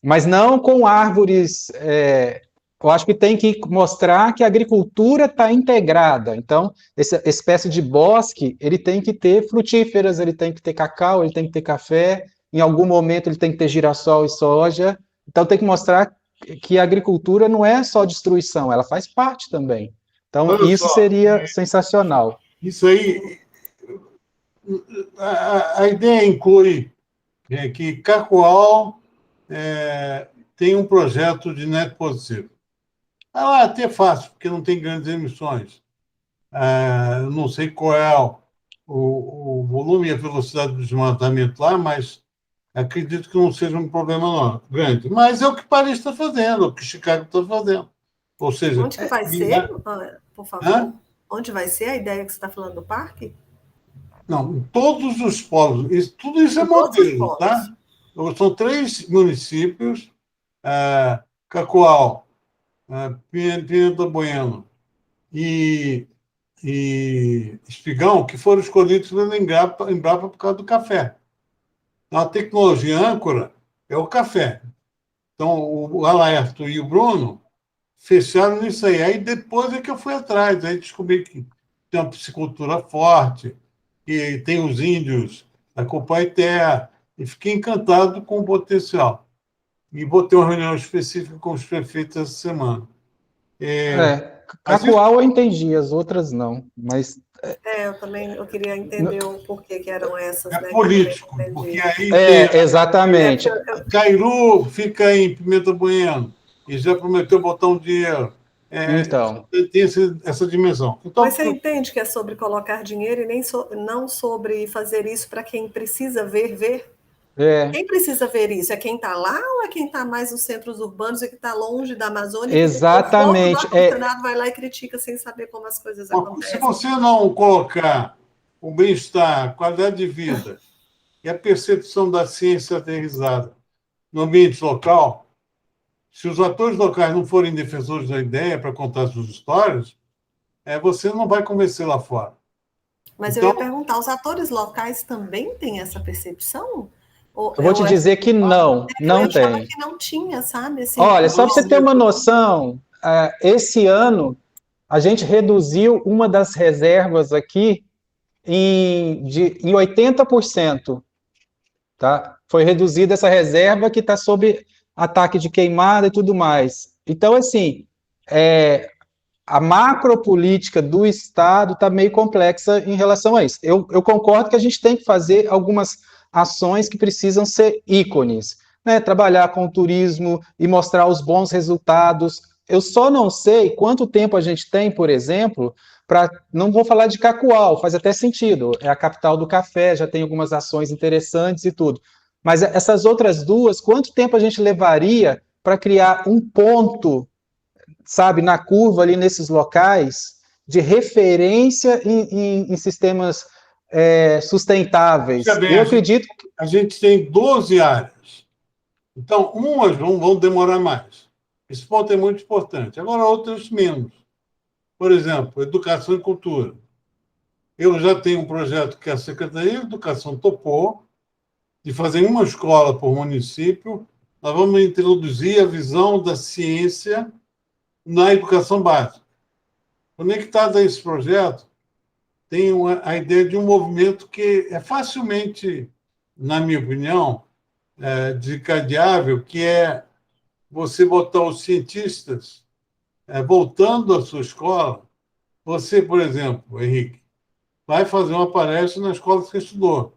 Mas não com árvores. Eu acho que tem que mostrar que a agricultura está integrada. Então, essa espécie de bosque, ele tem que ter frutíferas, ele tem que ter cacau, ele tem que ter café, em algum momento ele tem que ter girassol e soja. Então, tem que mostrar que a agricultura não é só destruição, ela faz parte também. Então, Olha isso só, seria sensacional. isso aí, a ideia inclui que Cacoal tem um projeto de neto positivo. Até fácil, porque não tem grandes emissões. Não sei qual é o volume e a velocidade do desmatamento lá, mas acredito que não seja um problema grande. Mas é o que Paris está fazendo, é o que Chicago está fazendo. Ou seja... Onde que vai ser, por favor? Hã? Onde vai ser a ideia que você está falando do parque? Não, em todos os polos. Tudo isso é Em todos os modelo, polos. tá? São 3 municípios, Cacoal, Pimenta Bueno e Espigão, que foram escolhidos pela Embrapa por causa do café. Então, a tecnologia âncora é o café. Então, o Alaerto e o Bruno fecharam nisso aí. Aí depois é que eu fui atrás, aí descobri que tem uma piscicultura forte, que tem os índios da Copaité, e fiquei encantado com o potencial. E vou ter uma reunião específica com os prefeitos essa semana. Cacoal eu entendi, as outras não, mas... Eu também queria entender o porquê que eram essas. É né, político, que eu não porque entendi. aí exatamente. Cairu fica em Pimenta Bueno e já prometeu botar um dinheiro. Então. Tem essa dimensão. Então, Mas você entende que é sobre colocar dinheiro e não sobre fazer isso para quem precisa ver? Quem precisa ver isso? É quem está lá ou é quem está mais nos centros urbanos e que está longe da Amazônia? Exatamente. E que o ar-condicionado vai lá e critica sem saber como as coisas acontecem. Se você não colocar o bem-estar, a qualidade de vida e a percepção da ciência aterrissada no ambiente local, se os atores locais não forem defensores da ideia para contar suas histórias, você não vai convencer lá fora. Mas eu ia perguntar, os atores locais também têm essa percepção? Eu vou te dizer que não tem. Eu achava que não tinha, sabe? Assim, olha, só para você ter uma noção, esse ano a gente reduziu uma das reservas aqui em 80%. Tá? Foi reduzida essa reserva que está sob ataque de queimada e tudo mais. Então, assim, a macropolítica do Estado está meio complexa em relação a isso. Eu concordo que a gente tem que fazer algumas ações que precisam ser ícones, né? Trabalhar com o turismo e mostrar os bons resultados. Eu só não sei quanto tempo a gente tem, por exemplo, não vou falar de Cacoal, faz até sentido, é a capital do café, já tem algumas ações interessantes e tudo. Mas essas outras duas, quanto tempo a gente levaria para criar um ponto, sabe, na curva ali nesses locais, de referência em sistemas sustentáveis? Eu acredito que... A gente tem 12 áreas. Então, umas vão demorar mais. Esse ponto é muito importante. Agora, outras menos. Por exemplo, educação e cultura. Eu já tenho um projeto que a Secretaria de Educação topou, de fazer uma escola por município. Nós vamos introduzir a visão da ciência na educação básica. Conectado a esse projeto, tem a ideia de um movimento que é facilmente, na minha opinião, desencadeável, que é você botar os cientistas voltando à sua escola. Você, por exemplo, Henrique, vai fazer uma palestra na escola que você estudou.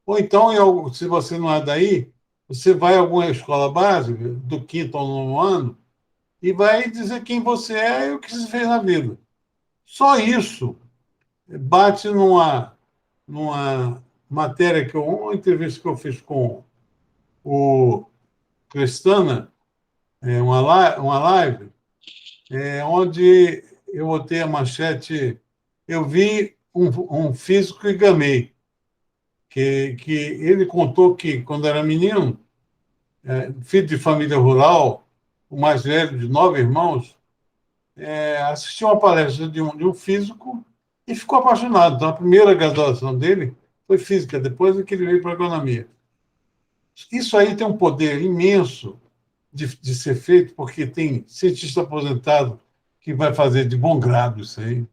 Ou então, se você não é daí, você vai a alguma escola básica, do 5º ao 9º ano, e vai dizer quem você é e o que você fez na vida. Só isso bate numa matéria, uma entrevista que eu fiz com o Cristana, uma live, onde eu botei a manchete, eu vi um físico e gamei, que ele contou que, quando era menino, filho de família rural, o mais velho de 9 irmãos, assistiu uma palestra de um físico e ficou apaixonado. Então, a primeira graduação dele foi física, depois é que ele veio para a agronomia. Isso aí tem um poder imenso de ser feito, porque tem cientista aposentado que vai fazer de bom grado isso aí.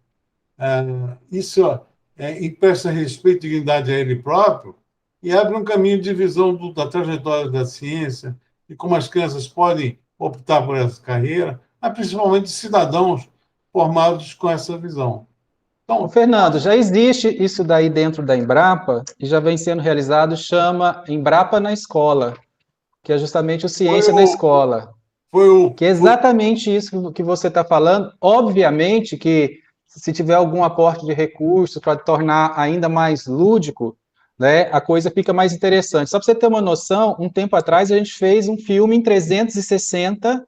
Isso empresta respeito e dignidade a ele próprio e abre um caminho de visão da trajetória da ciência e como as crianças podem optar por essa carreira, mas principalmente cidadãos formados com essa visão. Então, Fernando, já existe isso daí dentro da Embrapa e já vem sendo realizado, chama Embrapa na Escola, que é justamente o Ciência na Escola. Que é exatamente isso que você está falando. Obviamente que, se tiver algum aporte de recursos para tornar ainda mais lúdico, né, a coisa fica mais interessante. Só para você ter uma noção, um tempo atrás a gente fez um filme em 360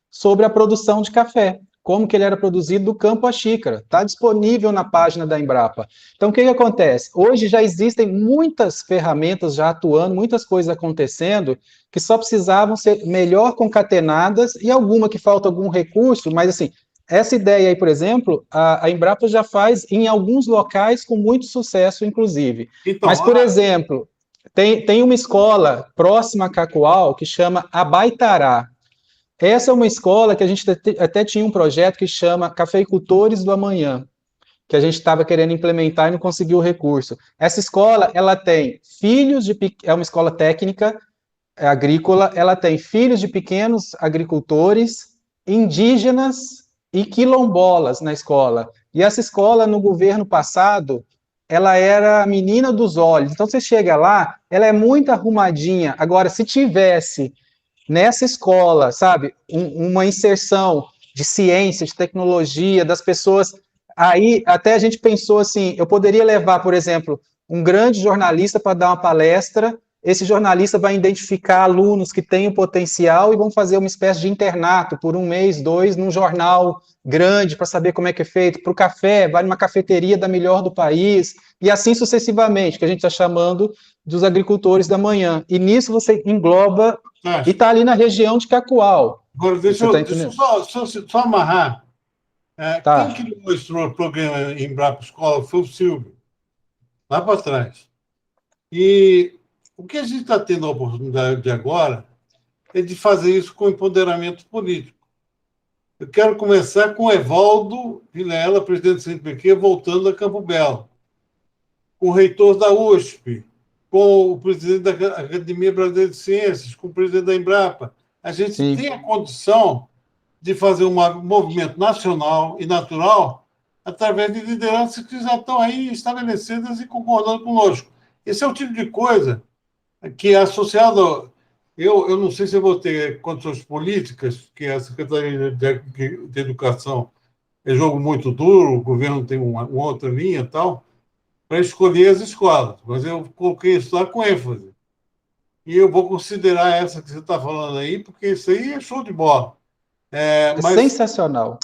sobre a produção de café, como que ele era produzido do campo à xícara. Está disponível na página da Embrapa. Então, o que acontece? Hoje já existem muitas ferramentas já atuando, muitas coisas acontecendo, que só precisavam ser melhor concatenadas e alguma que falta algum recurso, mas assim, essa ideia aí, por exemplo, a Embrapa já faz em alguns locais com muito sucesso, inclusive. Então, mas, por exemplo, tem uma escola próxima a Cacoal que chama Abaitará. Essa é uma escola que a gente até tinha um projeto que chama Cafeicultores do Amanhã, que a gente estava querendo implementar e não conseguiu o recurso. Essa escola, ela tem é uma escola técnica agrícola, ela tem filhos de pequenos agricultores, indígenas e quilombolas na escola. E essa escola, no governo passado, ela era a menina dos olhos. Então, você chega lá, ela é muito arrumadinha. Agora, se tivesse nessa escola, sabe, uma inserção de ciência, de tecnologia, das pessoas, aí até a gente pensou assim, eu poderia levar, por exemplo, um grande jornalista para dar uma palestra, esse jornalista vai identificar alunos que têm o potencial e vão fazer uma espécie de internato por 1 mês, 2, num jornal grande para saber como é que é feito. Para o café, vai numa cafeteria da melhor do país, e assim sucessivamente, que a gente está chamando dos agricultores da manhã. E nisso você engloba, e está ali na região de Cacoal. Agora, deixa eu só amarrar. Tá. Quem que mostrou o programa Embrapa Escola foi o Silvio, lá para trás. E o que a gente está tendo a oportunidade de agora é de fazer isso com empoderamento político. Eu quero começar com o Evaldo Vilela, presidente do CNPq, voltando a Campo Belo, com o reitor da USP, com o presidente da Academia Brasileira de Ciências, com o presidente da Embrapa. A gente tem a condição de fazer um movimento nacional e natural através de lideranças que já estão aí estabelecidas e concordando conosco. Esse é o tipo de coisa que é associado... Eu não sei se eu vou ter condições políticas, que a Secretaria de Educação é jogo muito duro, o governo tem uma outra linha e tal, para escolher as escolas, mas eu coloquei isso lá com ênfase. E eu vou considerar essa que você está falando aí, porque isso aí é show de bola. Mas, sensacional.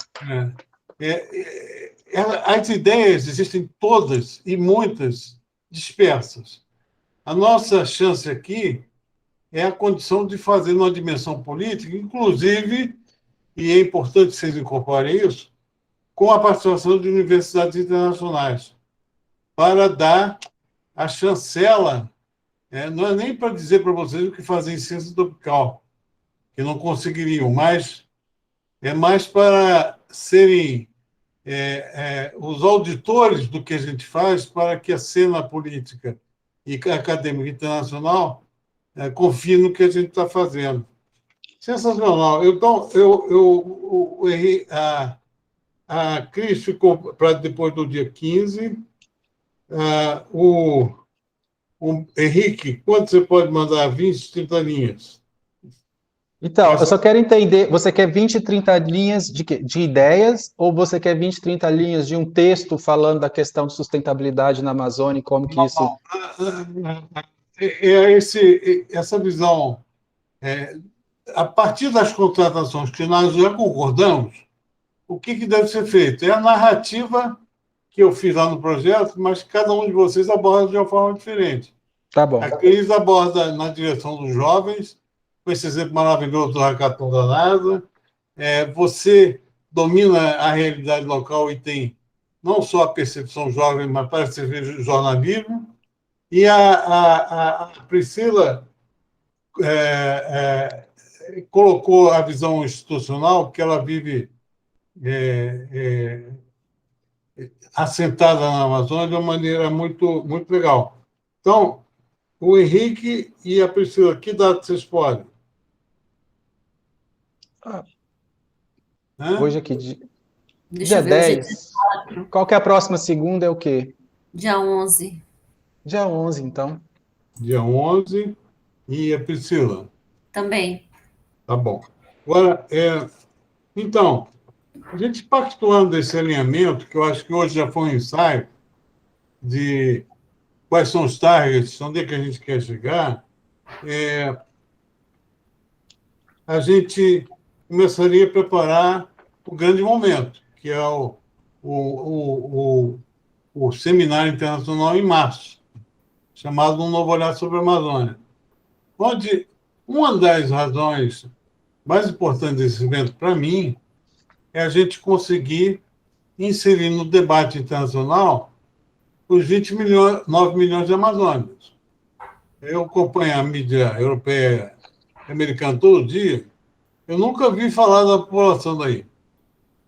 As ideias existem todas e muitas dispersas. A nossa chance aqui é a condição de fazer numa dimensão política, inclusive, e é importante que vocês incorporem isso, com a participação de universidades internacionais. para dar a chancela, não é nem para dizer para vocês o que fazer em ciência tropical, que não conseguiriam, mas é mais para serem os auditores do que a gente faz para que a cena política e acadêmica internacional confie no que a gente está fazendo. Sensacional. Então, a Cris ficou para depois do dia 15. O Henrique, quanto você pode mandar? 20, 30 linhas? Então, eu só quero entender, você quer 20, 30 linhas de ideias, ou você quer 20, 30 linhas de um texto falando da questão de sustentabilidade na Amazônia e como que isso... Essa visão, a partir das contratações que nós já concordamos, o que deve ser feito? É a narrativa que eu fiz lá no projeto, mas cada um de vocês aborda de uma forma diferente. Tá bom. A Cris aborda na direção dos jovens, com esse exemplo maravilhoso do hackathon da NASA. Você domina a realidade local e tem não só a percepção jovem, mas parece ser jornalismo. E a Priscila colocou a visão institucional, que ela vive assentada na Amazônia de uma maneira muito, muito legal. Então, o Henrique e a Priscila, que data vocês podem? Hoje aqui, Deixa dia eu ver, hoje é 10. Qual que é a próxima segunda? É o quê? dia 11. Dia 11, então. Dia 11. E a Priscila? Também. Tá bom. Agora, então, a gente participando desse alinhamento, que eu acho que hoje já foi um ensaio de quais são os targets, onde é que a gente quer chegar, a gente começaria a preparar o grande momento, que é o seminário internacional em março, chamado Um Novo Olhar sobre a Amazônia, onde uma das razões mais importantes desse evento, para mim, é a gente conseguir inserir no debate internacional os 9 milhões de amazônicos. Eu acompanho a mídia europeia e americana todo dia, eu nunca vi falar da população daí.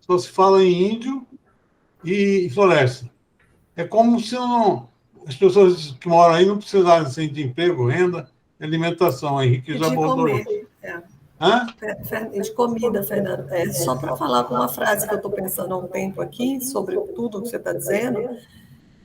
Só se fala em índio e floresta. É como se as pessoas que moram aí não precisassem de emprego, renda, alimentação. Henrique já abordou isso. De comida, Fernando. Só para falar com uma frase que eu estou pensando há um tempo aqui, sobre tudo que você está dizendo,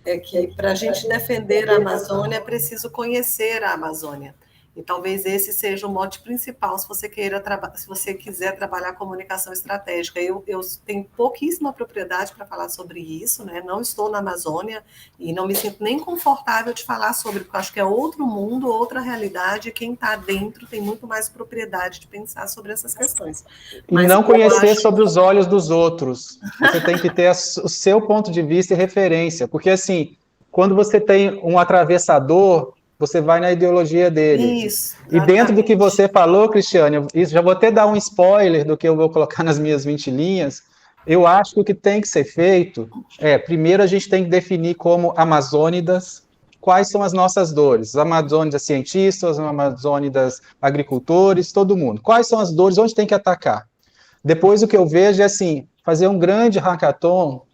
é que para a gente defender a Amazônia é preciso conhecer a Amazônia. E talvez esse seja o mote principal se você quiser trabalhar comunicação estratégica. Eu tenho pouquíssima propriedade para falar sobre isso, né? Não estou na Amazônia e não me sinto nem confortável de falar sobre, porque acho que é outro mundo, outra realidade, e quem está dentro tem muito mais propriedade de pensar sobre essas questões. Mas não conhecer sobre os olhos dos outros. Você tem que ter o seu ponto de vista e referência, porque assim, quando você tem um atravessador, você vai na ideologia dele. Isso. E dentro do que você falou, Cristiane, já vou até dar um spoiler do que eu vou colocar nas minhas 20 linhas, eu acho que o que tem que ser feito primeiro a gente tem que definir como amazônidas quais são as nossas dores. Os amazônidas cientistas, os amazônidas agricultores, todo mundo. Quais são as dores, onde tem que atacar? Depois o que eu vejo é assim, fazer um grande hackathon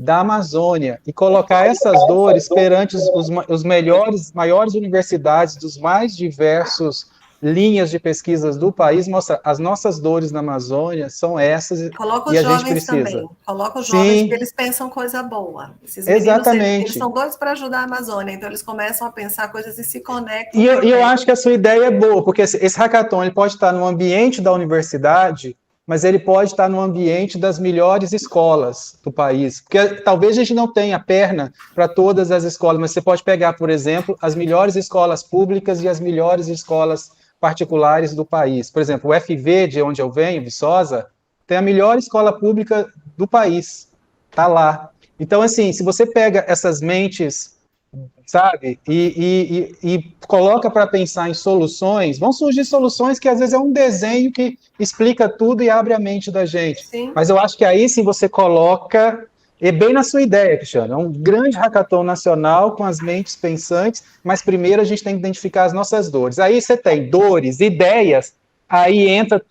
da Amazônia e colocar essas dores perante os maiores universidades dos mais diversos linhas de pesquisas do país, mostrar as nossas dores na Amazônia são essas. Coloca os e a jovens gente precisa. Também. Coloca os jovens, porque eles pensam coisa boa. Esses Exatamente. Eles são doidos para ajudar a Amazônia, então eles começam a pensar coisas e se conectam. E eu acho que a sua ideia é boa, porque esse hackathon ele pode estar no ambiente da universidade, mas ele pode estar no ambiente das melhores escolas do país. Porque talvez a gente não tenha perna para todas as escolas, mas você pode pegar, por exemplo, as melhores escolas públicas e as melhores escolas particulares do país. Por exemplo, o FV, de onde eu venho, Viçosa, tem a melhor escola pública do país. Está lá. Então, assim, se você pega essas mentes, sabe, e coloca para pensar em soluções, vão surgir soluções que às vezes é um desenho que explica tudo e abre a mente da gente. Sim. Mas eu acho que aí sim você coloca E bem na sua ideia, Cristiano, é um grande hackathon nacional com as mentes pensantes, mas primeiro a gente tem que identificar as nossas dores. Aí você tem dores, ideias, aí entra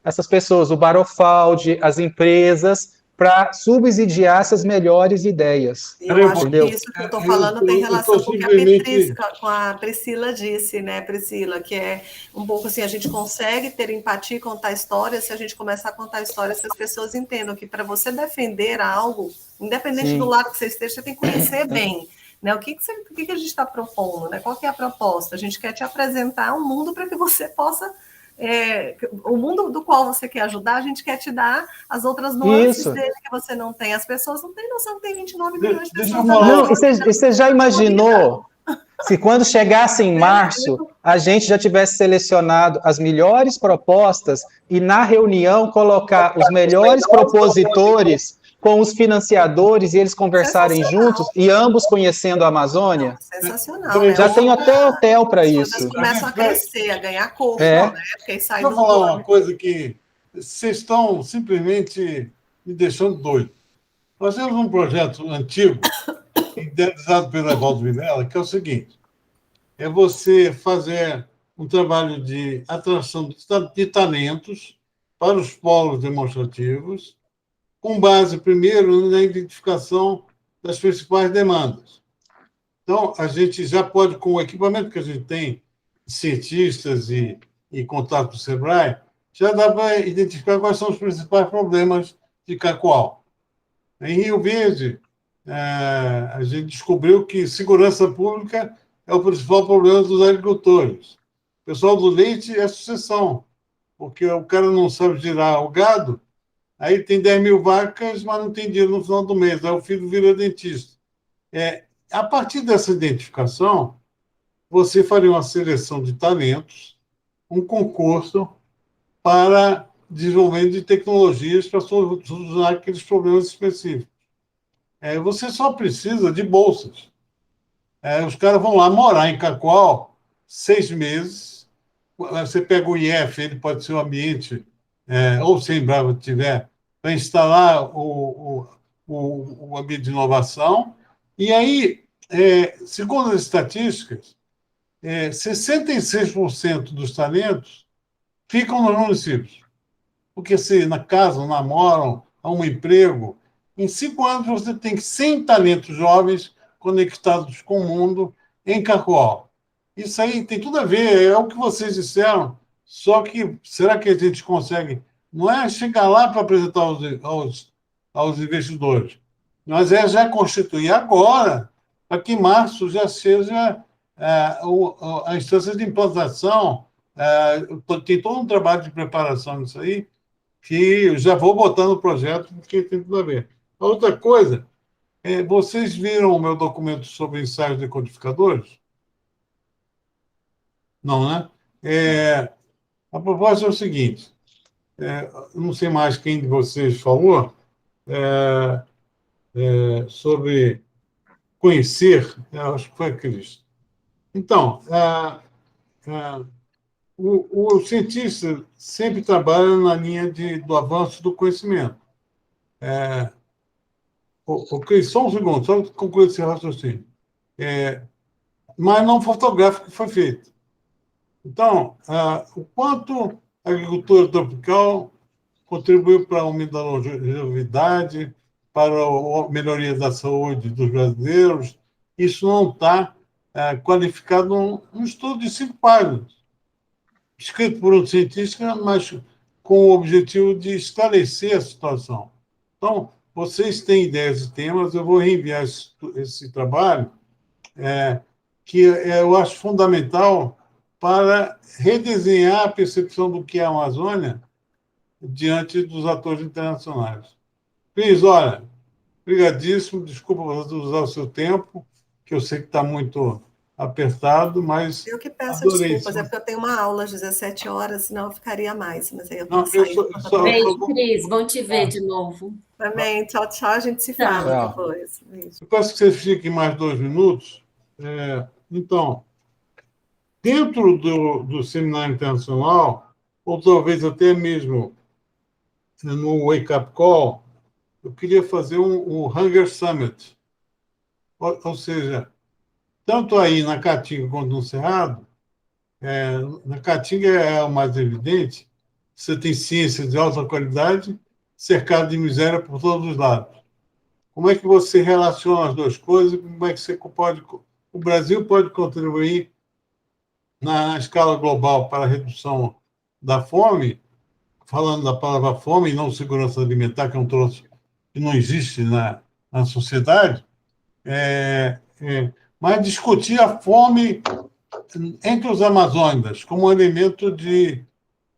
essas pessoas, o Barofaldi, as empresas, para subsidiar essas melhores ideias. Eu acho Entendeu? que isso que eu estou falando tem relação com o que com a Priscila disse, né, Priscila, que é um pouco assim, a gente consegue ter empatia e contar histórias se a gente começar a contar histórias que as pessoas entendam que para você defender algo, independente Sim. do lado que você esteja, você tem que conhecer bem. Né? O que a gente está propondo? Né? Qual que é a proposta? A gente quer te apresentar um mundo para que você possa... o mundo do qual você quer ajudar, a gente quer te dar as outras nuances dele que você não tem. As pessoas não têm noção que tem 29 milhões de pessoas. Não, você já imaginou se quando chegasse em março, a gente já tivesse selecionado as melhores propostas e na reunião colocar os melhores propositores com os financiadores e eles conversarem juntos e ambos conhecendo a Amazônia? Sensacional. Já tem até hotel para isso. As coisas começam a crescer, a ganhar corpo, né? Porque sai Deixa eu falar uma coisa que vocês estão simplesmente me deixando doido. Nós temos um projeto antigo, idealizado pelo Evaldo Vilela, que é o seguinte: é você fazer um trabalho de atração de talentos para os polos demonstrativos, com base, primeiro, na identificação das principais demandas. Então, a gente já pode, com o equipamento que a gente tem, cientistas e contato com o SEBRAE, já dá para identificar quais são os principais problemas de Cacoal. Em Rio Verde, a gente descobriu que segurança pública é o principal problema dos agricultores. O pessoal do leite é sucessão, porque o cara não sabe girar o gado, aí tem 10 mil vacas, mas não tem dinheiro no final do mês, aí o filho vira dentista. A partir dessa identificação, você faria uma seleção de talentos, um concurso para desenvolvimento de tecnologias para solucionar aqueles problemas específicos. Você só precisa de bolsas. Os caras vão lá morar em Cacoal 6 meses. Você pega o IF, ele pode ser o ambiente, ou se em Embrapa tiver, para instalar o ambiente de inovação. E aí, segundo as estatísticas, 66% dos talentos ficam nos municípios. Porque se na casa namoram, há um emprego, em 5 anos você tem 100 talentos jovens conectados com o mundo em Cacoal. Isso aí tem tudo a ver, é o que vocês disseram, só que será que a gente consegue? Não é chegar lá para apresentar aos investidores, mas já constituir agora, para que em março já seja a instância de implantação. Tem todo um trabalho de preparação nisso aí, que eu já vou botar no projeto, porque tem tudo a ver. A outra coisa, vocês viram o meu documento sobre ensaios decodificadores? Não, né? A proposta é o seguinte, não sei mais quem de vocês falou, sobre conhecer, acho que foi a Cris. Então, o cientista sempre trabalha na linha do avanço do conhecimento. Cris, só um segundo, só concluir esse raciocínio. Mas não fotografa o que foi feito. Então, o quanto a agricultura tropical contribuiu para o aumento da longevidade, para a melhoria da saúde dos brasileiros, isso não está qualificado num estudo de 5 páginas, escrito por um cientista, mas com o objetivo de esclarecer a situação. Então, vocês têm ideias e temas, eu vou reenviar esse trabalho, que eu acho fundamental para redesenhar a percepção do que é a Amazônia diante dos atores internacionais. Cris, olha, obrigadíssimo, desculpa você usar o seu tempo, que eu sei que está muito apertado, mas... Eu que peço adorei, desculpas, é porque eu tenho uma aula às 17 horas, senão eu ficaria mais, mas aí eu não, tenho que sair. Beijo, Cris, bom te ver de novo. Também, tchau, tchau, a gente se Tchau. fala depois. Beijo. Eu peço que vocês fiquem mais 2 minutos. Então, dentro do seminário internacional, ou talvez até mesmo no Wake Up Call, eu queria fazer um Hunger Summit. Ou seja, tanto aí na Caatinga quanto no Cerrado, na Caatinga é o mais evidente, você tem ciência de alta qualidade cercado de miséria por todos os lados. Como é que você relaciona as duas coisas? Como é que você pode... O Brasil pode contribuir na escala global para a redução da fome, falando da palavra fome e não segurança alimentar, que é um troço que não existe na sociedade, mas discutir a fome entre os amazônicos como um elemento de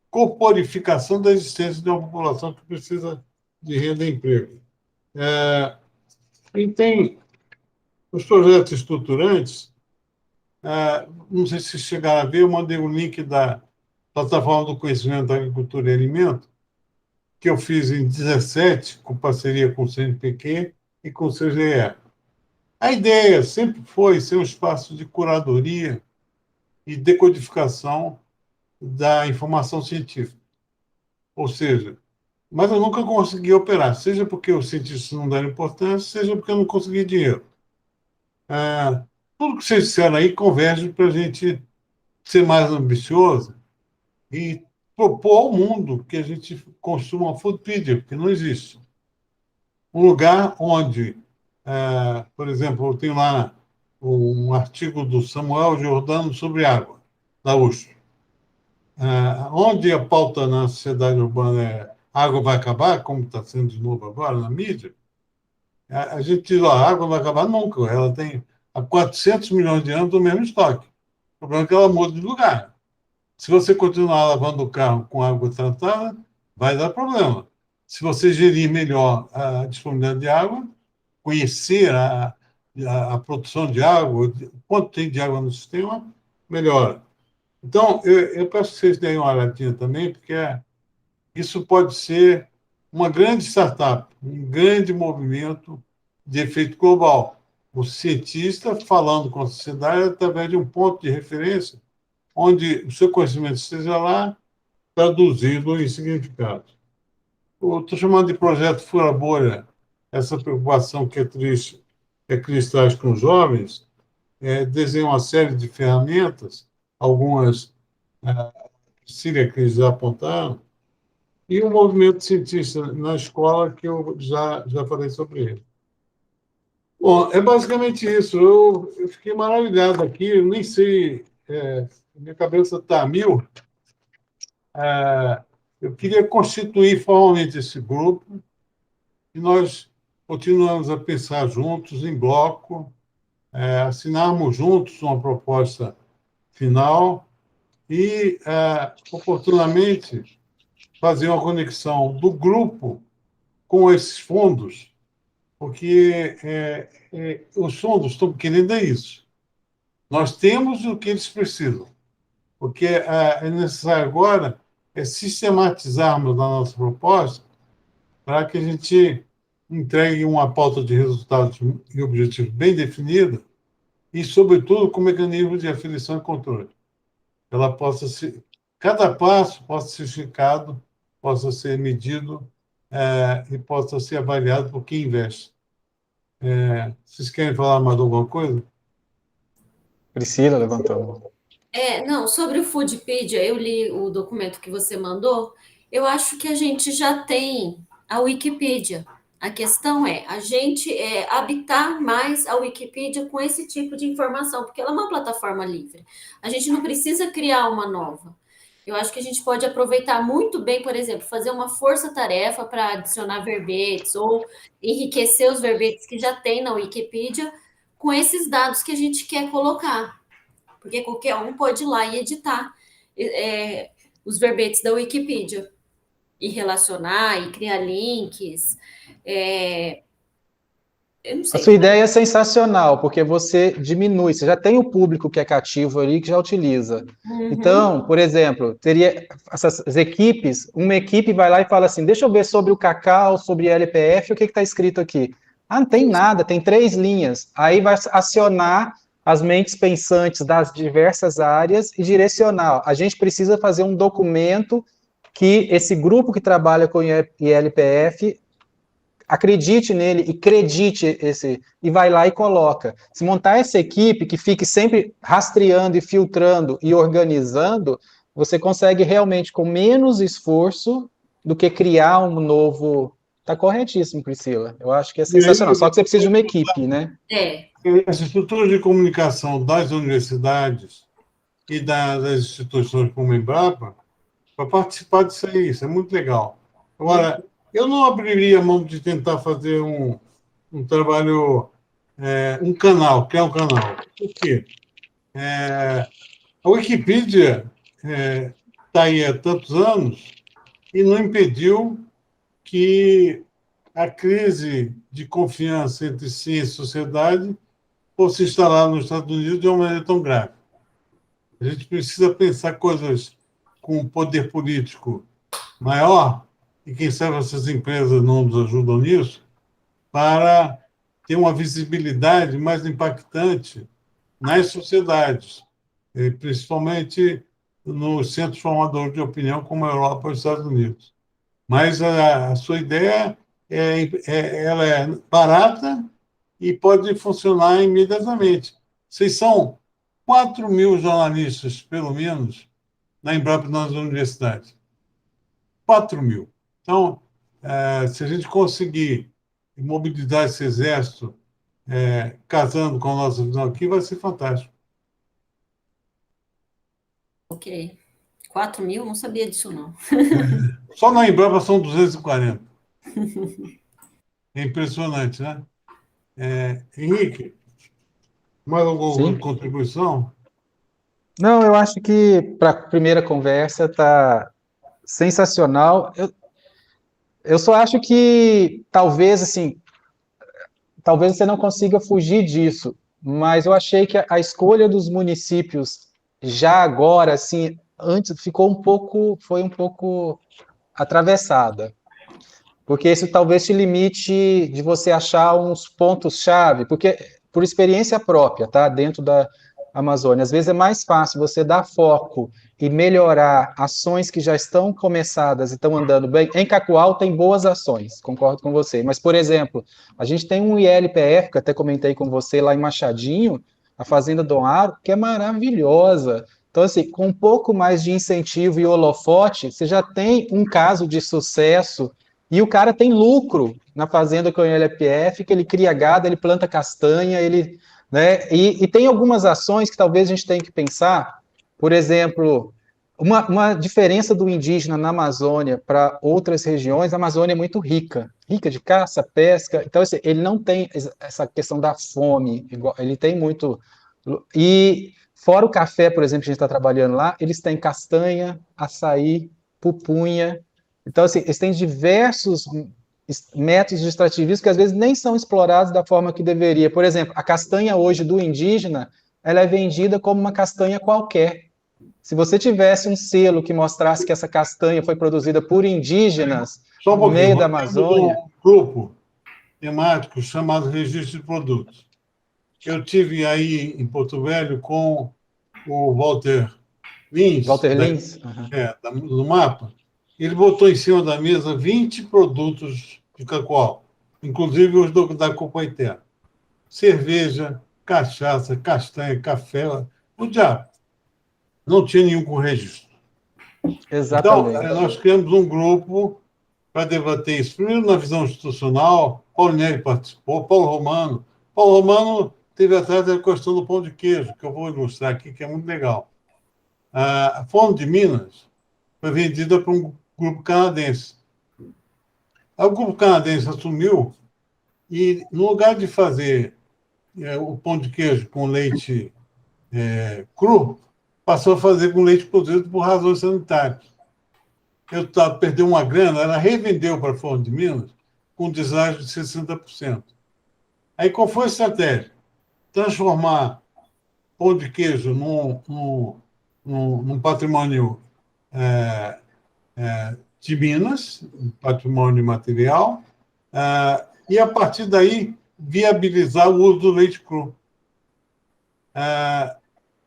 corporificação da existência de uma população que precisa de renda e emprego. E tem os projetos estruturantes, não sei se chegaram a ver, eu mandei o link da Plataforma do Conhecimento da Agricultura e Alimento, que eu fiz em 2017, com parceria com o CNPq e com o CGE. A ideia sempre foi ser um espaço de curadoria e decodificação da informação científica. Ou seja, mas eu nunca consegui operar, seja porque os cientistas não deram importância, seja porque eu não consegui dinheiro. Tudo que vocês disseram aí converge para a gente ser mais ambicioso e propor ao mundo que a gente construa uma Foodpedia, porque não existe. Um lugar onde, por exemplo, eu tenho lá um artigo do Samuel Giordano sobre água, da USP. Onde a pauta na sociedade urbana é água vai acabar, como está sendo de novo agora na mídia, a gente diz, a água não vai acabar nunca, ela tem há 400 milhões de anos o mesmo estoque. O problema é que ela muda de lugar. Se você continuar lavando o carro com água tratada, vai dar problema. Se você gerir melhor a disponibilidade de água, conhecer a produção de água, quanto tem de água no sistema, melhora. Então, eu peço que vocês deem uma olhadinha também, porque isso pode ser uma grande startup, um grande movimento de efeito global. O cientista falando com a sociedade através de um ponto de referência onde o seu conhecimento esteja lá, traduzido em significado. Eu estou chamando de projeto Fura Bolha, essa preocupação que a Cris traz com os jovens, desenha uma série de ferramentas, algumas Cília e a Cris já apontaram, e um movimento cientista na escola que eu já falei sobre ele. Bom, é basicamente isso. Eu fiquei maravilhado aqui, eu nem sei, minha cabeça está a mil. Eu queria constituir formalmente esse grupo e nós continuamos a pensar juntos, em bloco, assinarmos juntos uma proposta final e, oportunamente, fazer uma conexão do grupo com esses fundos, porque os fundos estão querendo isso. Nós temos o que eles precisam, porque é necessário agora sistematizarmos a nossa proposta para que a gente entregue uma pauta de resultados e objetivos bem definida e, sobretudo, com mecanismo de aferição e controle. Ela possa ser, cada passo possa ser checado, possa ser medido e possa ser avaliado por quem investe. Vocês querem falar mais alguma coisa? Priscila levantou a mão. Não, sobre o Foodpedia, eu li o documento que você mandou, eu acho que a gente já tem a Wikipedia. A questão é a gente habitar mais a Wikipedia com esse tipo de informação, porque ela é uma plataforma livre. A gente não precisa criar uma nova. Eu acho que a gente pode aproveitar muito bem, por exemplo, fazer uma força-tarefa para adicionar verbetes ou enriquecer os verbetes que já tem na Wikipedia com esses dados que a gente quer colocar. Porque qualquer um pode ir lá e editar os verbetes da Wikipedia e relacionar e criar links. Eu não sei. A sua ideia é sensacional, porque você diminui, você já tem o público que é cativo ali, que já utiliza. Uhum. Então, por exemplo, teria essas equipes, uma equipe vai lá e fala assim, deixa eu ver sobre o Cacau, sobre LPF, o que está escrito aqui? Não tem nada, tem 3 linhas. Aí vai acionar as mentes pensantes das diversas áreas e direcionar. A gente precisa fazer um documento que esse grupo que trabalha com ILPF acredite nele e acredite e vai lá e coloca. Se montar essa equipe que fique sempre rastreando e filtrando e organizando, você consegue realmente, com menos esforço do que criar um novo... Está corretíssimo, Priscila. Eu acho que é E aí, sensacional. Só que você precisa de uma equipe, né? as estruturas de comunicação das universidades e das instituições como a Embrapa para participar disso aí. Isso é muito legal. Agora, eu não abriria mão de tentar fazer um trabalho, um canal, criar um canal. Por quê? A Wikipedia está aí há tantos anos e não impediu que a crise de confiança entre ciência e sociedade fosse instalada nos Estados Unidos de uma maneira tão grave. A gente precisa pensar coisas com um poder político maior, e quem sabe essas empresas não nos ajudam nisso, para ter uma visibilidade mais impactante nas sociedades, principalmente nos centros formadores de opinião, como a Europa e os Estados Unidos. Mas a sua ideia ela é barata e pode funcionar imediatamente. Vocês são 4.000 jornalistas, pelo menos, na Embrapa e nas universidades. 4.000. Então, se a gente conseguir mobilizar esse exército, casando com a nossa visão aqui, vai ser fantástico. Ok. 4.000? Não sabia disso, não. Só na Embrapa são 240. É impressionante, né? Henrique, mais alguma Sim. contribuição? Não, eu acho que para a primeira conversa está sensacional. Eu só acho que talvez, assim, talvez você não consiga fugir disso, mas eu achei que a escolha dos municípios já agora, assim, antes foi um pouco atravessada, porque isso talvez te limite de você achar uns pontos-chave, porque por experiência própria, tá, dentro da Amazônia, às vezes é mais fácil você dar foco e melhorar ações que já estão começadas e estão andando bem. Em Cacoal tem boas ações, concordo com você, mas, por exemplo, a gente tem um ILPF, que até comentei com você, lá em Machadinho, a Fazenda Dom Aro, que é maravilhosa. Então, assim, com um pouco mais de incentivo e holofote, você já tem um caso de sucesso e o cara tem lucro na fazenda com o ILPF, que ele cria gado, ele planta castanha, né? E tem algumas ações que talvez a gente tenha que pensar, por exemplo, uma diferença do indígena na Amazônia para outras regiões. A Amazônia é muito rica de caça, pesca, então assim, ele não tem essa questão da fome, ele tem muito... E fora o café, por exemplo, que a gente está trabalhando lá, eles têm castanha, açaí, pupunha. Então, assim, eles têm diversos métodos de extrativismo que às vezes nem são explorados da forma que deveria. Por exemplo, a castanha hoje do indígena, ela é vendida como uma castanha qualquer. Se você tivesse um selo que mostrasse que essa castanha foi produzida por indígenas Só um no pouquinho. meio da Nós temos Amazônia... um grupo temático chamado Registro de Produtos. Eu tive aí em Porto Velho com o Walter Lins, Walter Lins? do Mapa. Ele botou em cima da mesa 20 produtos de Cacoal, inclusive os da Copaité. Cerveja, cachaça, castanha, café, o diabo. Não tinha nenhum com registro. Então, Exatamente. nós criamos um grupo para debater isso. Primeiro, na visão institucional, Paulo Neri participou, Paulo Romano. Paulo Romano teve atrás da questão do pão de queijo, que eu vou ilustrar aqui, que é muito legal. A Fome de Minas foi vendida para um grupo canadense. O grupo canadense assumiu e, no lugar de fazer o pão de queijo com leite cru, passou a fazer com leite cozido por razões sanitárias. Eu perdeu uma grana, ela revendeu para a Fome de Minas com deságio de 60%. Aí qual foi a estratégia? Transformar pão de queijo num patrimônio de Minas, um patrimônio material, e a partir daí viabilizar o uso do leite cru.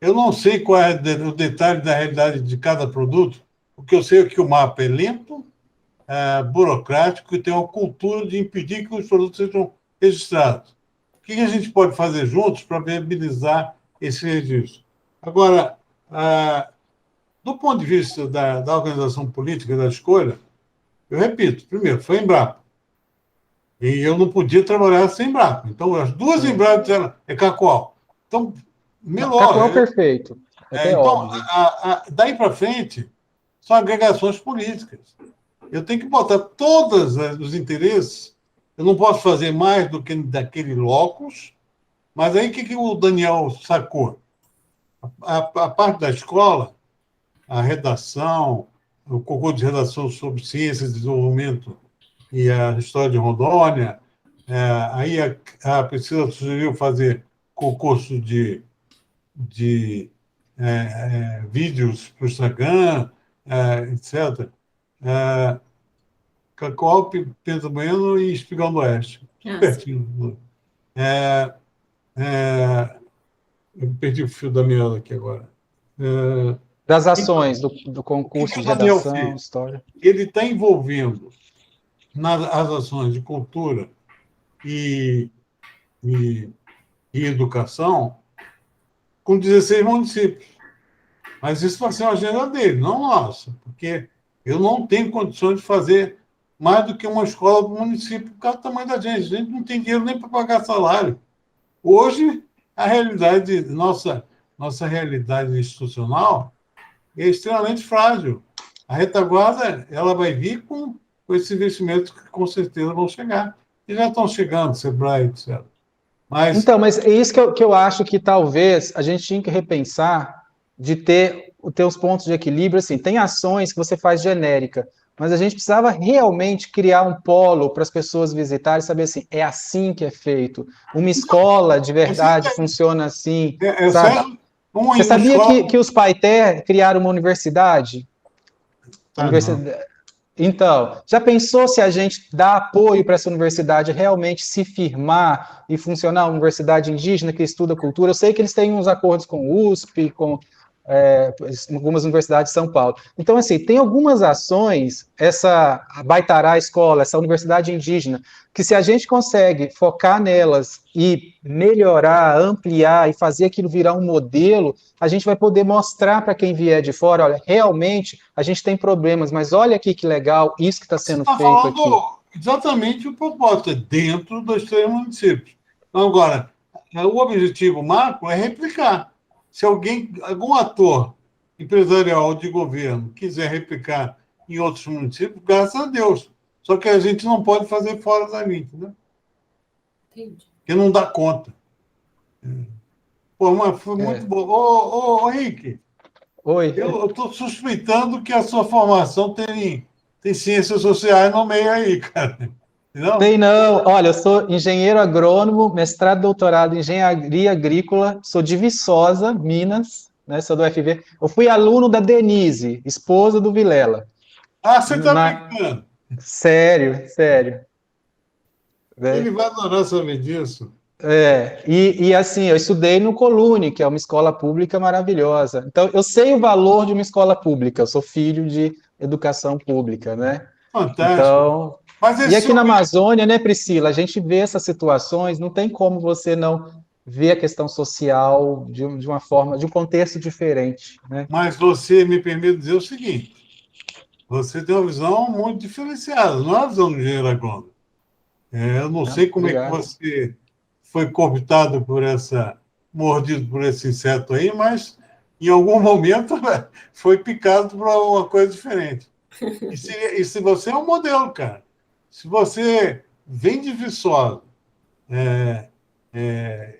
Eu não sei qual é o detalhe da realidade de cada produto, porque eu sei que o mapa é lento, burocrático que tem uma cultura de impedir que os produtos sejam registrados. O que a gente pode fazer juntos para viabilizar esse registro? Agora, do ponto de vista da organização política da escolha, eu repito, primeiro, foi a Embrapa. E eu não podia trabalhar sem Embrapa. Então, as duas Embrapas disseram, é Cacoal. Então, melhor. Cacoal perfeito. É então, óbvio. daí para frente, são agregações políticas. Eu tenho que botar todos os interesses. Eu não posso fazer mais do que daquele locus. Mas aí, o que o Daniel sacou? A parte da escola, a redação, o concurso de redação sobre ciência e desenvolvimento e a história de Rondônia. Aí a Priscila sugeriu fazer concurso de vídeos para o Instagram, etc. Cacoal, Pinto Bueno e Espigão do Oeste. Pertinho. Eu perdi o fio da meada aqui agora. Das ações do concurso de redação, história. Ele está envolvendo as ações de cultura e educação com 16 municípios. Mas isso vai ser uma agenda dele, não nossa, porque eu não tenho condições de fazer mais do que uma escola do município por causa do tamanho da gente. A gente não tem dinheiro nem para pagar salário. Hoje, a realidade, nossa realidade institucional é extremamente frágil. A retaguarda ela vai vir com esses investimentos que com certeza vão chegar. E já estão chegando, Sebrae, etc. Mas é isso que eu acho que talvez a gente tinha que repensar de ter os pontos de equilíbrio. Assim, tem ações que você faz genérica, mas a gente precisava realmente criar um polo para as pessoas visitarem e saber assim, é assim que é feito. Uma escola de verdade funciona assim, sabe? Você sabia que os Paiter criaram uma universidade? Então, já pensou se a gente dá apoio para essa universidade realmente se firmar e funcionar, uma universidade indígena que estuda cultura? Eu sei que eles têm uns acordos com o USP, com algumas universidades de São Paulo. Então, assim, tem algumas ações, a Baitará Escola, essa universidade indígena, que se a gente consegue focar nelas e melhorar, ampliar e fazer aquilo virar um modelo, a gente vai poder mostrar para quem vier de fora, olha, realmente a gente tem problemas, mas olha aqui que legal, isso que está sendo feito aqui. Exatamente o propósito, é dentro dos 3 municípios. Então, agora, o objetivo macro é replicar. Se algum ator empresarial de governo quiser replicar em outros municípios, graças a Deus. Só que a gente não pode fazer fora dali, entendeu? Entendi. Porque não dá conta. Pô, mas foi muito bom. Ô, Rick. Oi. Eu estou suspeitando que a sua formação tem ciências sociais no meio aí, cara. Não? Tem não. Olha, eu sou engenheiro agrônomo, mestrado e doutorado em engenharia agrícola, sou de Viçosa, Minas, né, sou do UFV. Eu fui aluno da Denise, esposa do Vilela. Ah, você está brincando? Sério. Ele vai adorar saber disso. E assim, eu estudei no Colune, que é uma escola pública maravilhosa. Então, eu sei o valor de uma escola pública, eu sou filho de educação pública, né? Fantástico. Então, e aqui na Amazônia, né, Priscila, a gente vê essas situações, não tem como você não ver a questão social de uma forma, de um contexto diferente, né? Mas você me permite dizer o seguinte, você tem uma visão muito diferenciada, não é a visão do engenheiro agrônomo. Eu não sei como é que você foi cooptado mordido por esse inseto aí, mas em algum momento foi picado por uma coisa diferente. E se você é um modelo, cara. Se você vem de Viçosa,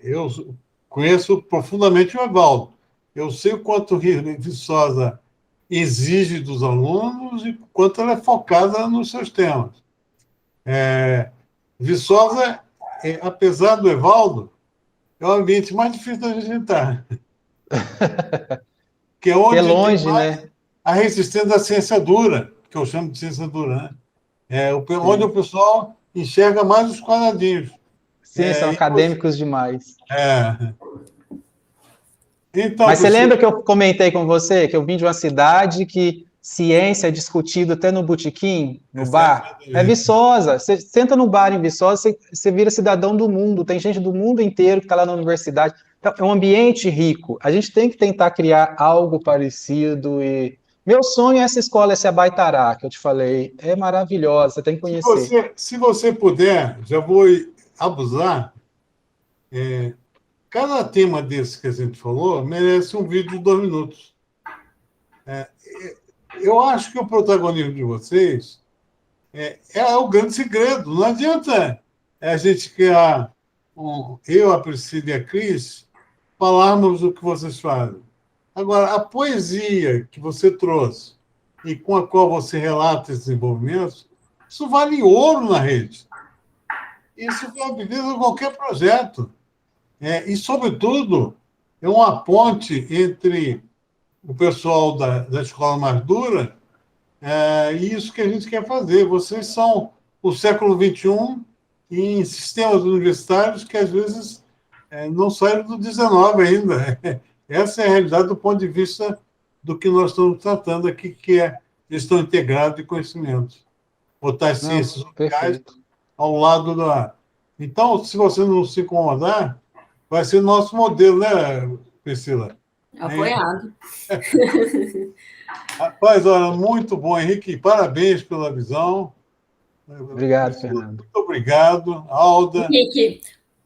eu conheço profundamente o Evaldo. Eu sei o quanto Viçosa exige dos alunos e o quanto ela é focada nos seus temas. Viçosa, apesar do Evaldo, é o ambiente mais difícil da gente entrar. Que é onde longe, tem mais, né? A resistência da ciência dura, que eu chamo de ciência dura, né? Onde o pessoal enxerga mais os quadradinhos. Sim, são acadêmicos demais. Então, mas você lembra que eu comentei com você que eu vim de uma cidade que ciência é discutido até no botequim, no Essa bar, é a é Viçosa. Você senta no bar em Viçosa, você vira cidadão do mundo. Tem gente do mundo inteiro que está lá na universidade. Então, é um ambiente rico. A gente tem que tentar criar algo parecido. E meu sonho é essa escola, essa Abaitará, que eu te falei. É maravilhosa, você tem que conhecer. Se você puder, já vou abusar. Cada tema desse que a gente falou merece um vídeo de 2 minutos. Eu acho que o protagonismo de vocês é o grande segredo. Não adianta a gente criar, eu, a Priscila e a Cris, falarmos o que vocês fazem. Agora, a poesia que você trouxe e com a qual você relata esses desenvolvimentos, isso vale ouro na rede. Isso viabiliza qualquer projeto. E, sobretudo, é uma ponte entre o pessoal da escola mais dura e isso que a gente quer fazer. Vocês são o século XXI em sistemas universitários que, às vezes, não saíram do XIX ainda. Essa é a realidade do ponto de vista do que nós estamos tratando aqui, que é gestão integrada de conhecimentos. Botar as ciências sociais ao lado da... Então, se você não se incomodar, vai ser nosso modelo, né, Priscila? Apoiado. Rapaz, olha, muito bom, Henrique. Parabéns pela visão. Obrigado, Fernando. Muito obrigado, Alda. Henrique,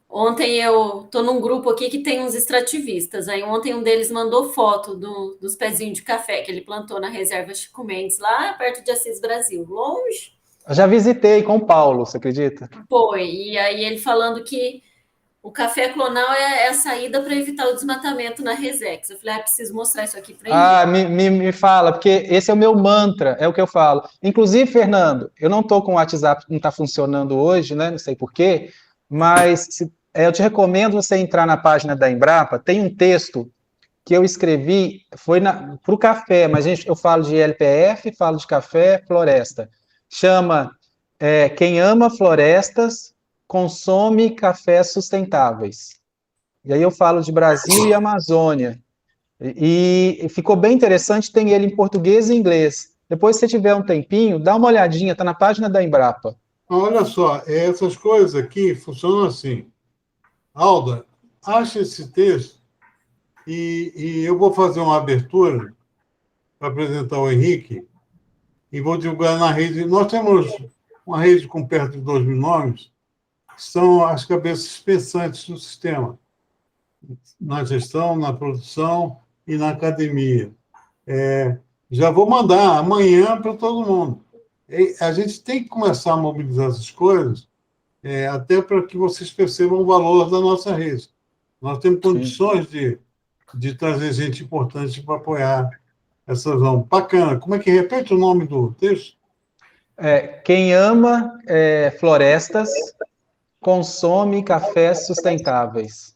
ontem eu estou num grupo aqui que tem uns extrativistas. Aí ontem um deles mandou foto dos pezinhos de café que ele plantou na reserva Chico Mendes, lá perto de Assis Brasil, longe. Eu já visitei com o Paulo, você acredita? Foi, e aí ele falando que o café clonal é a saída para evitar o desmatamento na Resex. Eu falei, preciso mostrar isso aqui para ele. Me fala, porque esse é o meu mantra, é o que eu falo. Inclusive, Fernando, eu não estou com o WhatsApp, não está funcionando hoje, né? Não sei porquê, mas eu te recomendo você entrar na página da Embrapa, tem um texto que eu escrevi, foi para o café, mas eu falo de LPF, falo de café, floresta. Chama Quem Ama Florestas Consome Cafés Sustentáveis. E aí eu falo de Brasil e Amazônia. E ficou bem interessante, tem ele em português e inglês. Depois, se você tiver um tempinho, dá uma olhadinha, está na página da Embrapa. Olha só, essas coisas aqui funcionam assim. Alda, acha esse texto e eu vou fazer uma abertura para apresentar o Henrique e vou divulgar na rede. Nós temos uma rede com perto de 2.000 nomes, que são as cabeças pensantes do sistema, na gestão, na produção e na academia. Já vou mandar amanhã para todo mundo. A gente tem que começar a mobilizar essas coisas, até para que vocês percebam o valor da nossa rede. Nós temos condições de trazer gente importante para apoiar essa visão. Bacana. Como é que repete o nome do texto? Quem ama florestas consome cafés sustentáveis.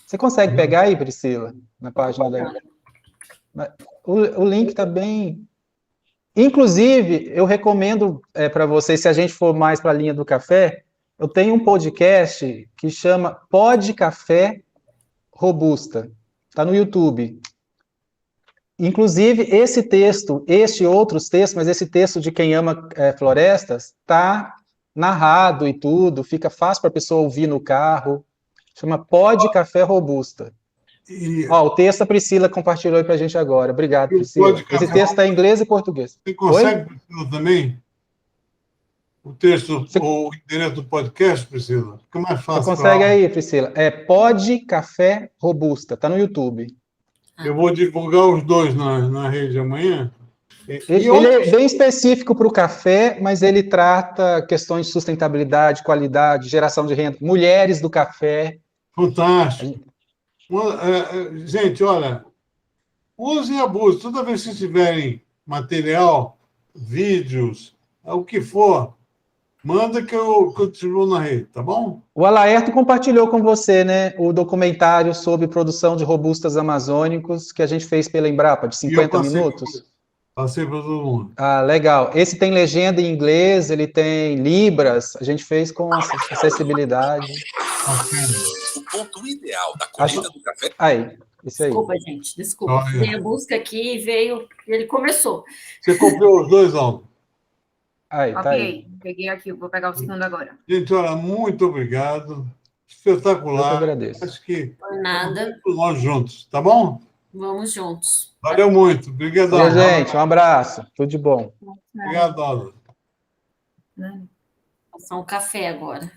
Você consegue pegar aí, Priscila, na página da... O link está bem... Inclusive, eu recomendo para vocês, se a gente for mais para a linha do café, eu tenho um podcast que chama Pod Café Robusta. Está no YouTube. Inclusive, esse texto, outros textos, mas esse texto de Quem Ama Florestas, está narrado e tudo, fica fácil para a pessoa ouvir no carro. Chama Pod Café Robusta. O texto a Priscila compartilhou aí para a gente agora. Obrigado, Priscila. Esse texto está em inglês e português. Você consegue, Priscila, também? O texto, o endereço do podcast, Priscila? Fica mais fácil. Você consegue aí, Priscila? Pod Café Robusta. Está no YouTube. Eu vou divulgar os dois na rede amanhã. Ele é bem específico para o café, mas ele trata questões de sustentabilidade, qualidade, geração de renda, mulheres do café. Fantástico. Gente, olha, usem e abusem. Toda vez que tiverem material, vídeos, o que for, manda que eu distribuo na rede, tá bom? O Alaerto compartilhou com você, né, o documentário sobre produção de robustas amazônicos que a gente fez pela Embrapa, de 50 minutos. Passei para todo mundo. Legal. Esse tem legenda em inglês, ele tem libras, a gente fez com acessibilidade. O ponto ideal da colheita do café. Aí, Isso aí. Desculpa, gente, desculpa. Olha. Dei a busca aqui e veio, ele começou. Você comprou os dois álbuns. Aí, tá aí. Ok, peguei aqui, vou pegar o segundo agora. Gente, olha, muito obrigado. Eu que Espetacular. agradeço. Acho que Por nada, nós juntos, tá bom? vamos juntos. Valeu muito. Obrigadão. Valeu, gente. Um abraço. Tudo de bom. Obrigado, Ana. Né? Vou passar um café agora.